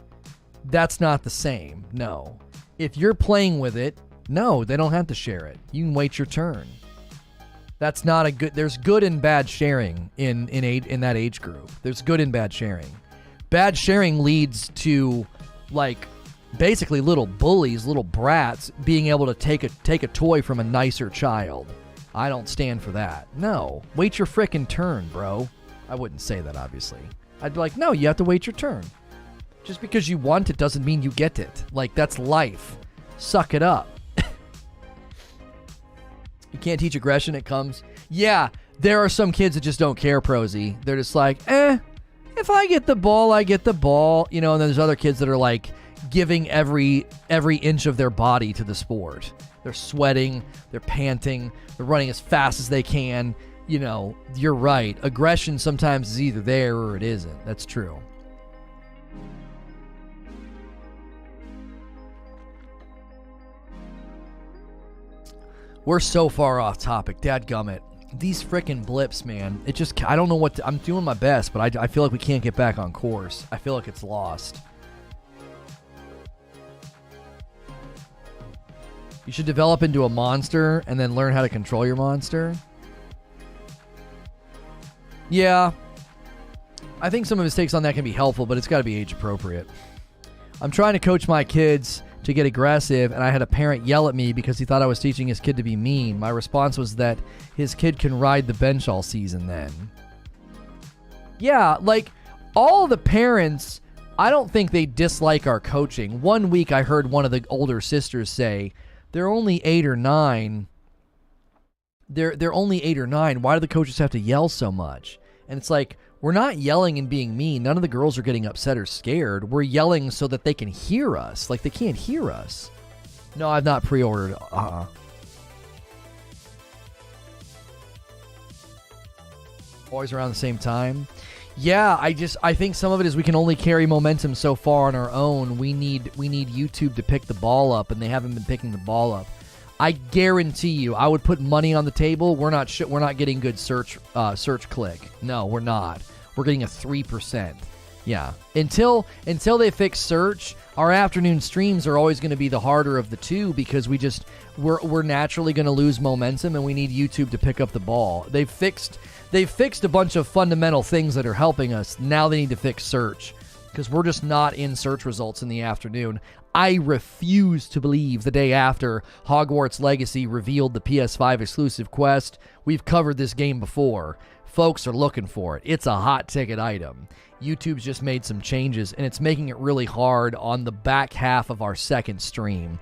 That's not the same, no. If you're playing with it, no, they don't have to share it. You can wait your turn. That's not a good... There's good and bad sharing in that age group. There's good and bad sharing. Bad sharing leads to, like, basically little bullies, little brats being able to take a toy from a nicer child. I don't stand for that. No. Wait your frickin' turn, bro. I wouldn't say that, obviously. I'd be like, no, you have to wait your turn. Just because you want it doesn't mean you get it. Like, that's life. Suck it up. You can't teach aggression, it comes. Yeah, there are some kids that just don't care, Prosy. They're just like, if I get the ball, I get the ball. You know, and then there's other kids that are like giving every inch of their body to the sport. They're sweating, they're panting, they're running as fast as they can. You know, you're right. Aggression sometimes is either there or it isn't. That's true. We're so far off topic. Dadgummit. These frickin' blips, man. It just... I don't know what... I'm doing my best, but I feel like we can't get back on course. I feel like it's lost. You should develop into a monster and then learn how to control your monster. Yeah. I think some of his takes on that can be helpful, but it's got to be age appropriate. I'm trying to coach my kids to get aggressive, and I had a parent yell at me because he thought I was teaching his kid to be mean. My response was that his kid can ride the bench all season then. Yeah, like, all the parents, I don't think they dislike our coaching. One week I heard one of the older sisters say, they're only 8 or 9. They're only 8 or 9. Why do the coaches have to yell so much? And it's like, we're not yelling and being mean. None of the girls are getting upset or scared. We're yelling so that they can hear us. Like, they can't hear us. No, I've not pre-ordered. Always around the same time. Yeah, I think some of it is we can only carry momentum so far on our own. We need YouTube to pick the ball up, and they haven't been picking the ball up. I guarantee you, I would put money on the table. We're not getting good search click. No, we're not. We're getting a 3%. Yeah. Until they fix search, our afternoon streams are always going to be the harder of the two because we're naturally going to lose momentum and we need YouTube to pick up the ball. They've fixed a bunch of fundamental things that are helping us. Now they need to fix search because we're just not in search results in the afternoon. I refuse to believe the day after Hogwarts Legacy revealed the PS5 exclusive quest. We've covered this game before. Folks are looking for it. It's a hot ticket item. YouTube's just made some changes, and it's making it really hard on the back half of our second stream.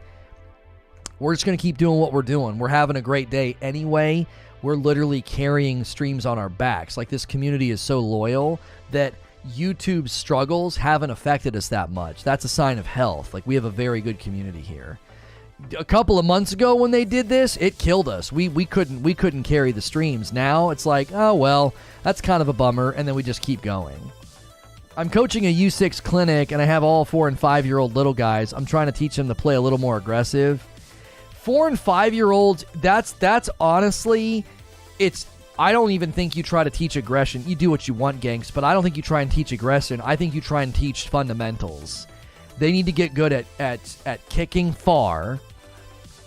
We're just going to keep doing what we're doing. We're having a great day anyway. We're literally carrying streams on our backs. Like, this community is so loyal that YouTube's struggles haven't affected us that much. That's a sign of health. Like, we have a very good community here. A couple of months ago when they did this, it killed us. We couldn't carry the streams. Now it's like, oh well, that's kind of a bummer, and then we just keep going. I'm coaching a U6 clinic, and I have all 4 and 5 year old little guys. I'm trying to teach them to play a little more aggressive. 4 and 5 year olds, that's honestly, I don't even think you try to teach aggression. You do what you want, gangs, but I don't think you try and teach aggression. I think you try and teach fundamentals. They need to get good at kicking far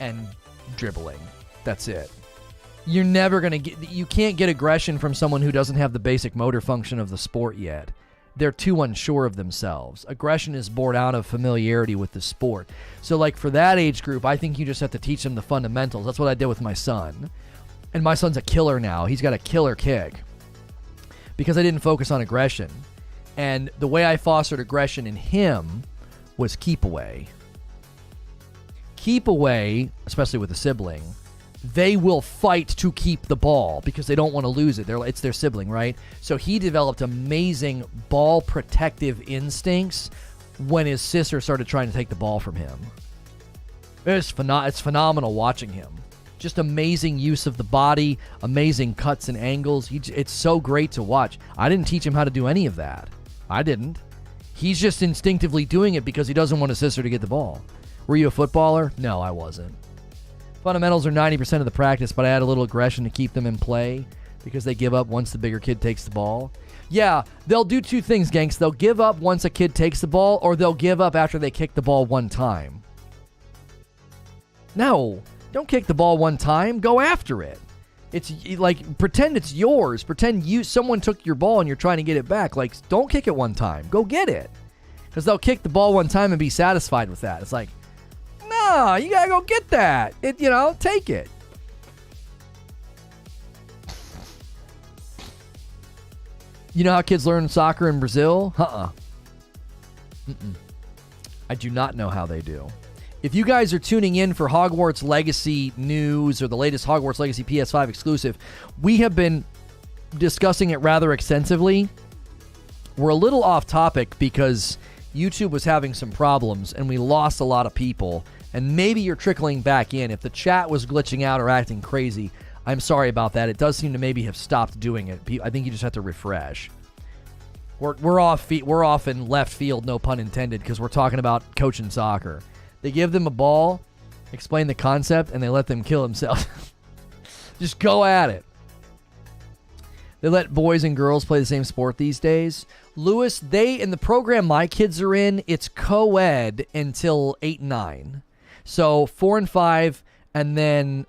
and dribbling. That's it. You're never going to you can't get aggression from someone who doesn't have the basic motor function of the sport yet. They're too unsure of themselves. Aggression is born out of familiarity with the sport. So, like, for that age group, I think you just have to teach them the fundamentals. That's what I did with my son. And my son's a killer now. He's got a killer kick because I didn't focus on aggression. And the way I fostered aggression in him was keep away. Keep away, especially with a sibling, they will fight to keep the ball because they don't want to lose it. It's their sibling, right? So he developed amazing ball protective instincts when his sister started trying to take the ball from him. It's phenomenal watching him. Just amazing use of the body, amazing cuts and angles. It's so great to watch. I didn't teach him how to do any of that. I didn't. He's just instinctively doing it because he doesn't want his sister to get the ball. Were you a footballer? No, I wasn't. Fundamentals are 90% of the practice, but I add a little aggression to keep them in play because they give up once the bigger kid takes the ball. Yeah, they'll do two things, gangs. They'll give up once a kid takes the ball, or they'll give up after they kick the ball one time. No, don't kick the ball one time. Go after it. It's like, pretend it's yours. Pretend someone took your ball and you're trying to get it back. Like, don't kick it one time. Go get it. Because they'll kick the ball one time and be satisfied with that. It's like, no, you gotta go get that. Take it. You know how kids learn soccer in Brazil? I do not know how they do. If you guys are tuning in for Hogwarts Legacy news or the latest Hogwarts Legacy PS5 exclusive, we have been discussing it rather extensively. We're a little off topic because YouTube was having some problems and we lost a lot of people. And maybe you're trickling back in. If the chat was glitching out or acting crazy, I'm sorry about that. It does seem to maybe have stopped doing it. I think you just have to refresh. We're off in left field, no pun intended, because we're talking about coaching soccer. They give them a ball, explain the concept, and they let them kill themselves. Just go at it. They let boys and girls play the same sport these days. Lewis, in the program my kids are in, it's co-ed until 8 and 9. So 4 and 5, and then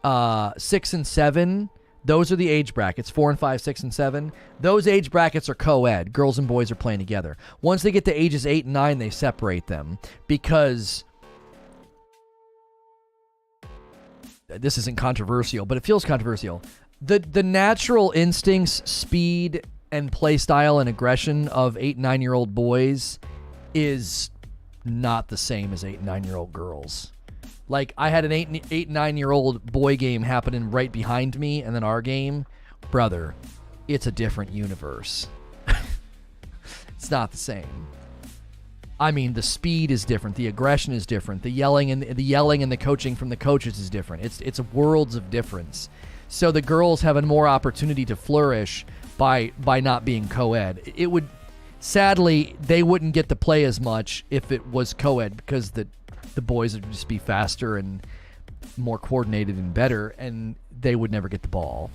6 and 7, those are the age brackets. 4 and 5, 6 and 7. Those age brackets are co-ed. Girls and boys are playing together. Once they get to ages 8 and 9, they separate them because this isn't controversial, but it feels controversial. The natural instincts, speed, and play style and aggression of 8 and 9 year old boys is not the same as 8 and 9 year old girls. Like, I had an 8 and 9 year old boy game happening right behind me, and then our game, brother, it's a different universe. It's not the same. I mean, the speed is different, the aggression is different, the yelling and the coaching from the coaches is different. It's worlds of difference. So the girls have a more opportunity to flourish by not being co-ed. It would, sadly, they wouldn't get to play as much if it was co-ed because the boys would just be faster and more coordinated and better, and they would never get the ball.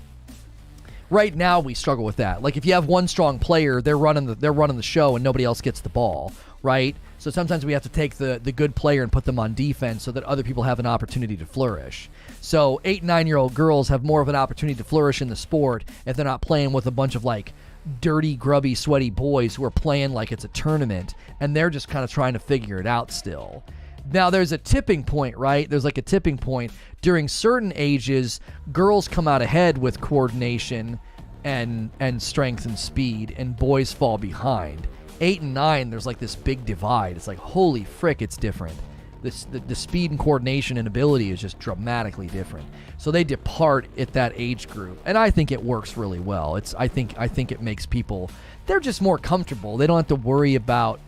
Right now we struggle with that. Like if you have one strong player, they're running the show and nobody else gets the ball, right? So sometimes we have to take the good player and put them on defense so that other people have an opportunity to flourish. So 8 and 9-year-old girls have more of an opportunity to flourish in the sport if they're not playing with a bunch of like dirty, grubby, sweaty boys who are playing like it's a tournament and they're just kind of trying to figure it out still. Now, there's a tipping point, right? There's like a tipping point. During certain ages, girls come out ahead with coordination and strength and speed, and boys fall behind. 8 and 9, there's like this big divide. It's like, holy frick, it's different. The speed and coordination and ability is just dramatically different. So they depart at that age group, and I think it works really well. I think it makes people, they're just more comfortable. They don't have to worry about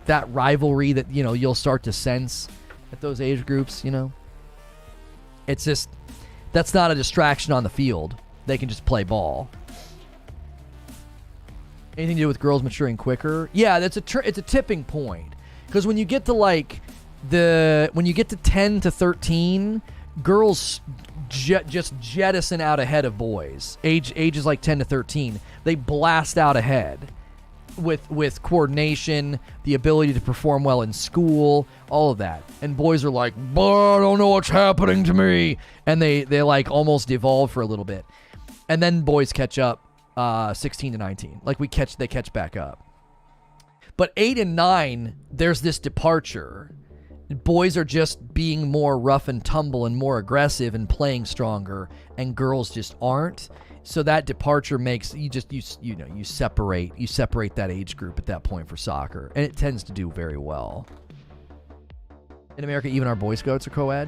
that rivalry that, you know, you'll start to sense at those age groups, you know. It's just, that's not a distraction on the field. They can just play ball. Anything to do with girls maturing quicker? Yeah, it's a tipping point. Because when you get to like when you get to 10 to 13, girls just jettison out ahead of boys. Ages like 10 to 13, they blast out ahead. With coordination, the ability to perform well in school, all of that. And boys are like, I don't know what's happening to me. And they like almost devolve for a little bit. And then boys catch up 16 to 19. Like they catch back up. But 8 and 9, there's this departure. Boys are just being more rough and tumble and more aggressive and playing stronger, and girls just aren't. So that departure makes you separate that age group at that point for soccer, and it tends to do very well. In America, even our Boy Scouts are co-ed.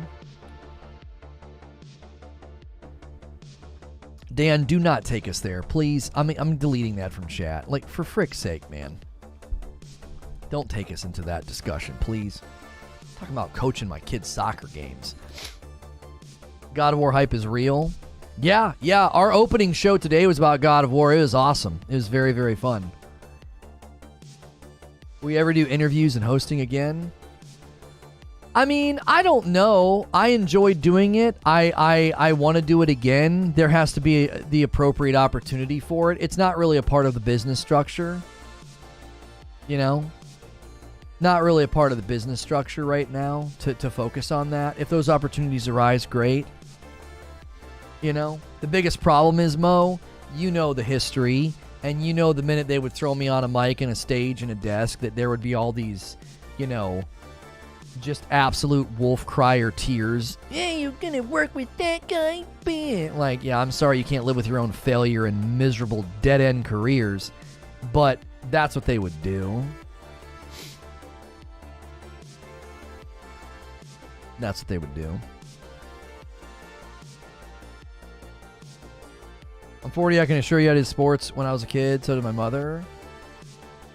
Dan, do not take us there, please. I'm deleting that from chat. Like, for frick's sake, man. Don't take us into that discussion, please. I'm talking about coaching my kids' soccer games. God of War hype is real. Yeah. Our opening show today was about God of War. It was awesome. It was very, very fun. Will we ever do interviews and hosting again? I mean, I don't know. I enjoyed doing it. I want to do it again. There has to be the appropriate opportunity for it. It's not really a part of the business structure. You know? Not really a part of the business structure right now to focus on that. If those opportunities arise, great. You know, the biggest problem is, Mo, you know the history, and you know the minute they would throw me on a mic and a stage and a desk that there would be all these, you know, just absolute wolf crier tears. Yeah, you're gonna work with that guy? Like, yeah, I'm sorry you can't live with your own failure and miserable dead-end careers, but that's what they would do. That's what they would do. I'm 40, I can assure you I did sports when I was a kid, so did my mother.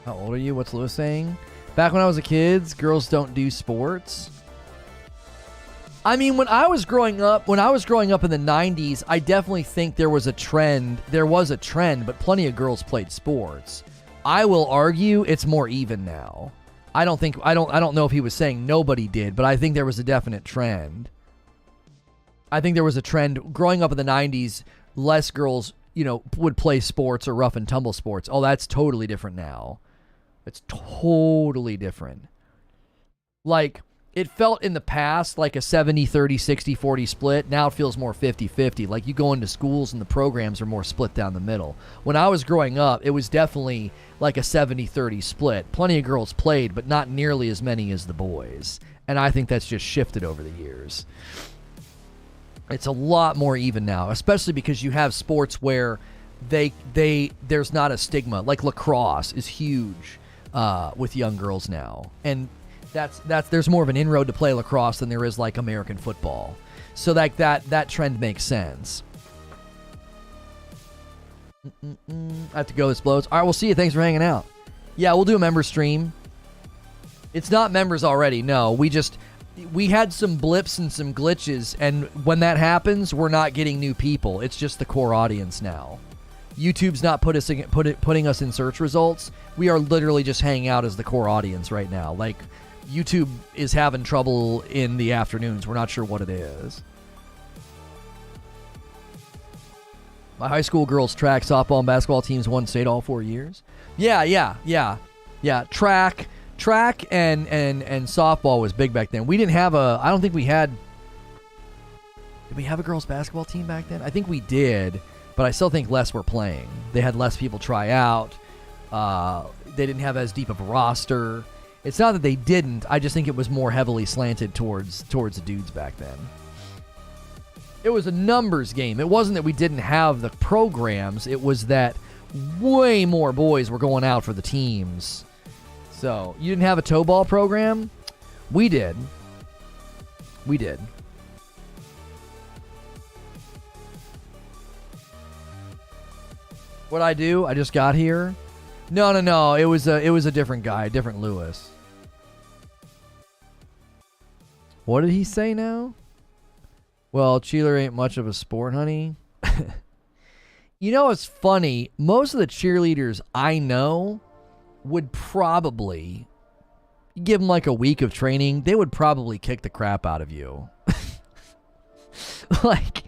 How old are you? What's Lewis saying? Back when I was a kid, girls don't do sports. I mean, when I was growing up in the 90s, I definitely think there was a trend. There was a trend, but plenty of girls played sports. I will argue it's more even now. I don't know if he was saying nobody did, but I think there was a definite trend. I think there was a trend growing up in the 90s, less girls, you know, would play sports or rough and tumble sports. Oh, that's totally different now. It's totally different. Like, it felt in the past like a 70, 30, 60, 40 split. Now it feels more 50, 50. Like, you go into schools and the programs are more split down the middle. When I was growing up, it was definitely like a 70, 30 split. Plenty of girls played, but not nearly as many as the boys. And I think that's just shifted over the years. It's a lot more even now, especially because you have sports where there's not a stigma. Like lacrosse is huge with young girls now, and there's more of an inroad to play lacrosse than there is like American football. So like that trend makes sense. I have to go. This blows. All right, we'll see you. Thanks for hanging out. Yeah, we'll do a member stream. It's not members already. No, we had some blips and some glitches, and when that happens, we're not getting new people. It's just the core audience now. YouTube's not putting us in search results. We are literally just hanging out as the core audience right now. Like, YouTube is having trouble in the afternoons. We're not sure what it is. My high school girls track, softball, and basketball teams won state all 4 years. Yeah. Track and softball was big back then. We didn't have I don't think we had. Did we have a girls basketball team back then? I think we did, but I still think less were playing. They had less people try out. They didn't have as deep of a roster. It's not that they didn't. I just think it was more heavily slanted towards the dudes back then. It was a numbers game. It wasn't that we didn't have the programs. It was that way more boys were going out for the teams. So, you didn't have a toe ball program? We did. What'd I do? I just got here? No. It was a different guy, a different Lewis. What did he say now? Well, cheerleader ain't much of a sport, honey. You know, it's funny. Most of the cheerleaders I know would probably give them like a week of training. They would probably kick the crap out of you. Like,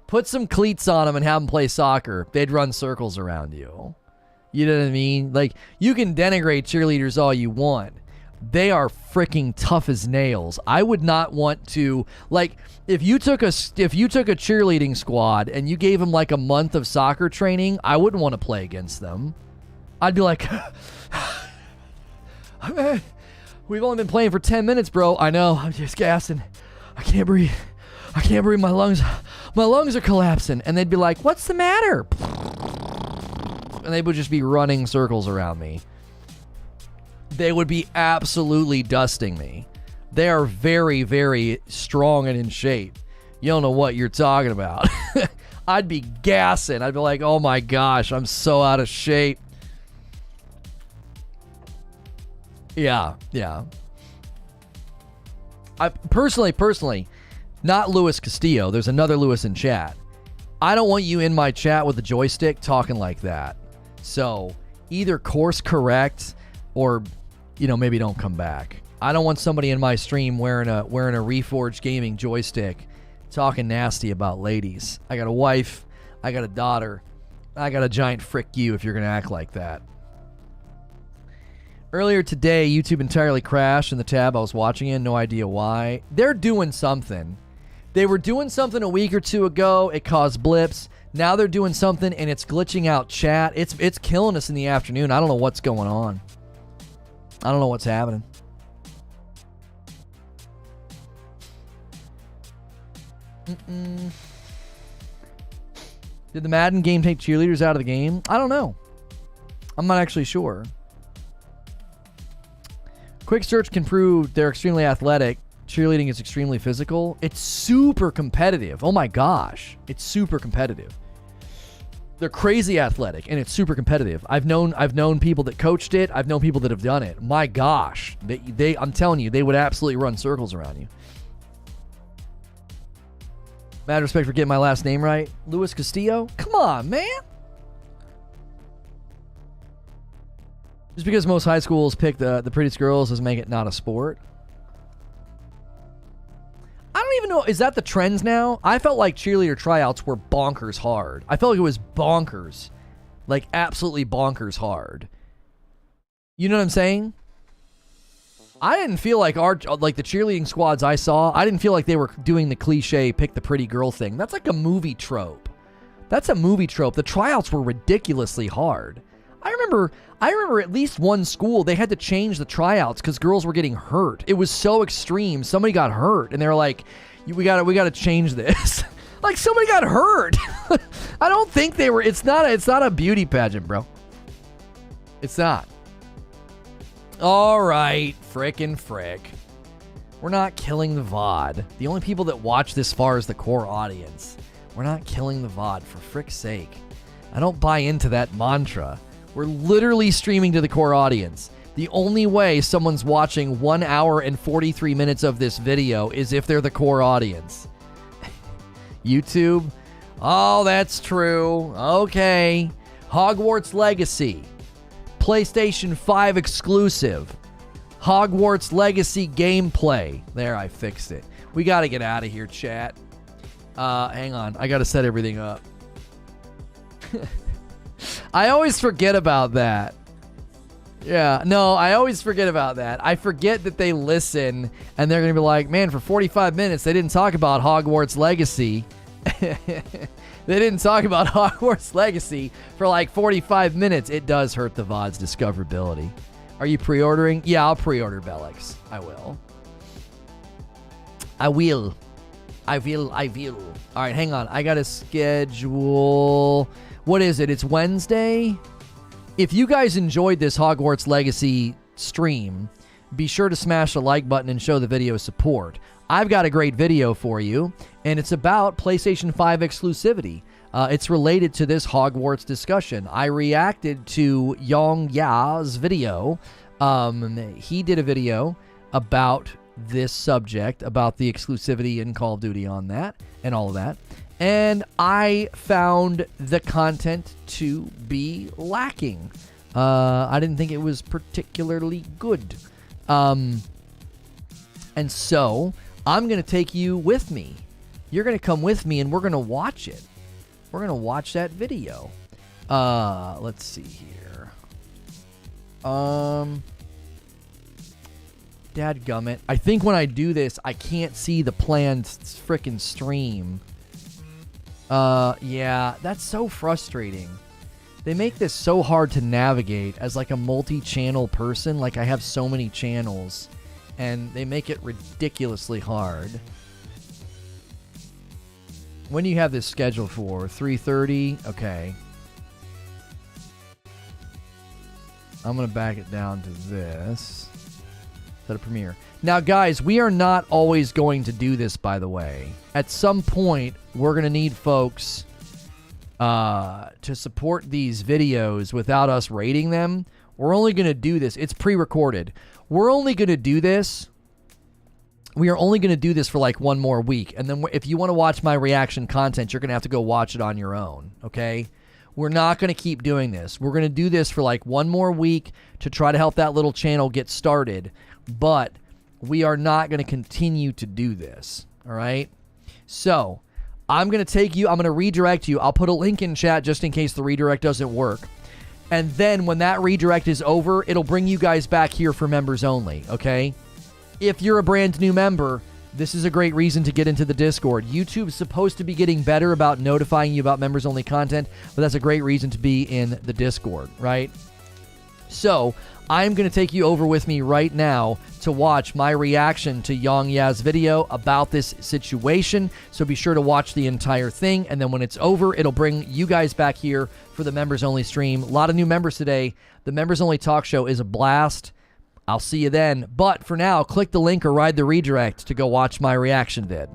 put some cleats on them and have them play soccer. They'd run circles around you. You know what I mean? Like, you can denigrate cheerleaders all you want. They are freaking tough as nails. I would not want to, like, if you took a cheerleading squad and you gave them like a month of soccer training, I wouldn't want to play against them. I'd be like, we've only been playing for 10 minutes, bro. I know, I'm just gassing. I can't breathe. My lungs are collapsing. And they'd be like, what's the matter? And they would just be running circles around me. They would be absolutely dusting me. They are very, very strong and in shape. You don't know what you're talking about. I'd be gassing. I'd be like, oh my gosh, I'm so out of shape. Yeah. I personally, not Luis Castillo. There's another Luis in chat. I don't want you in my chat with a joystick talking like that. So either course correct or, maybe don't come back. I don't want somebody in my stream wearing a Reforge Gaming joystick talking nasty about ladies. I got a wife. I got a daughter. I got a giant frick you if you're going to act like that. Earlier today, YouTube entirely crashed in the tab I was watching in. No idea why. They're doing something. They were doing something a week or two ago. It caused blips. Now they're doing something and it's glitching out chat. It's killing us in the afternoon. I don't know what's going on. I don't know what's happening. Did the Madden game take cheerleaders out of the game? I don't know. I'm not actually sure. Quick search can prove they're extremely athletic. Cheerleading is extremely physical. It's super competitive. Oh my gosh. It's super competitive. They're crazy athletic and it's super competitive. I've known people that coached it. I've known people that have done it. My gosh. I'm telling you, they would absolutely run circles around you. Mad respect for getting my last name right. Luis Castillo? Come on, man. Just because most high schools pick the prettiest girls doesn't make it not a sport. I don't even know. Is that the trends now? I felt like cheerleader tryouts were bonkers hard. I felt like it was bonkers. Like absolutely bonkers hard. You know what I'm saying? I didn't feel like the cheerleading squads I saw, I didn't feel like they were doing the cliche pick the pretty girl thing. That's like a movie trope. That's a movie trope. The tryouts were ridiculously hard. I remember at least one school, they had to change the tryouts because girls were getting hurt. It was so extreme. Somebody got hurt, and they were like, we got to change this. Like, somebody got hurt. I don't think they were, it's not a beauty pageant, bro. It's not. All right, frickin' frick. We're not killing the VOD. The only people that watch this far is the core audience. We're not killing the VOD, for frick's sake. I don't buy into that mantra. We're literally streaming to the core audience. The only way someone's watching 1 hour and 43 minutes of this video is if they're the core audience. YouTube? Oh, that's true. Okay. Hogwarts Legacy. PlayStation 5 exclusive. Hogwarts Legacy gameplay. There, I fixed it. We got to get out of here, chat. Hang on. I got to set everything up. I always forget about that. Yeah, no, I always forget about that. I forget that they listen, and they're going to be like, man, for 45 minutes, they didn't talk about Hogwarts Legacy. They didn't talk about Hogwarts Legacy for like 45 minutes. It does hurt the VOD's discoverability. Are you pre-ordering? Yeah, I'll pre-order Bellix. I will. I will. All right, hang on. I got to schedule. What is it? It's Wednesday? If you guys enjoyed this Hogwarts Legacy stream, be sure to smash the like button and show the video support. I've got a great video for you, and it's about PlayStation 5 exclusivity. It's related to this Hogwarts discussion. I reacted to Yong Ya's video. He did a video about this subject, about the exclusivity in Call of Duty on that, and all of that. And I found the content to be lacking. I didn't think it was particularly good. And so I'm going to take you with me. You're going to come with me, and we're going to watch it. We're going to watch that video. Let's see here. Dadgummit. I think when I do this, I can't see the planned frickin' stream. Yeah, that's so frustrating. They make this so hard to navigate as like a multi-channel person. Like I have so many channels, and they make it ridiculously hard. When do you have this scheduled for? 3:30? Okay. I'm going to back it down to this. Set a premiere. Now, guys, we are not always going to do this, by the way. At some point, we're going to need folks to support these videos without us rating them. We're only going to do this. It's pre-recorded. We're only going to do this. We are only going to do this for like one more week. And then if you want to watch my reaction content, you're going to have to go watch it on your own, okay? We're not going to keep doing this. We're going to do this for like one more week to try to help that little channel get started. But we are not going to continue to do this, all right? So I'm going to take you, I'm going to redirect you. I'll put a link in chat just in case the redirect doesn't work. And then when that redirect is over, it'll bring you guys back here for members only, okay? If you're a brand new member, this is a great reason to get into the Discord. YouTube's supposed to be getting better about notifying you about members only content, but that's a great reason to be in the Discord, right? So I'm going to take you over with me right now to watch my reaction to Yong Ya's video about this situation. So be sure to watch the entire thing. And then when it's over, it'll bring you guys back here for the members only stream. A lot of new members today. The members only talk show is a blast. I'll see you then. But for now, click the link or ride the redirect to go watch my reaction vid.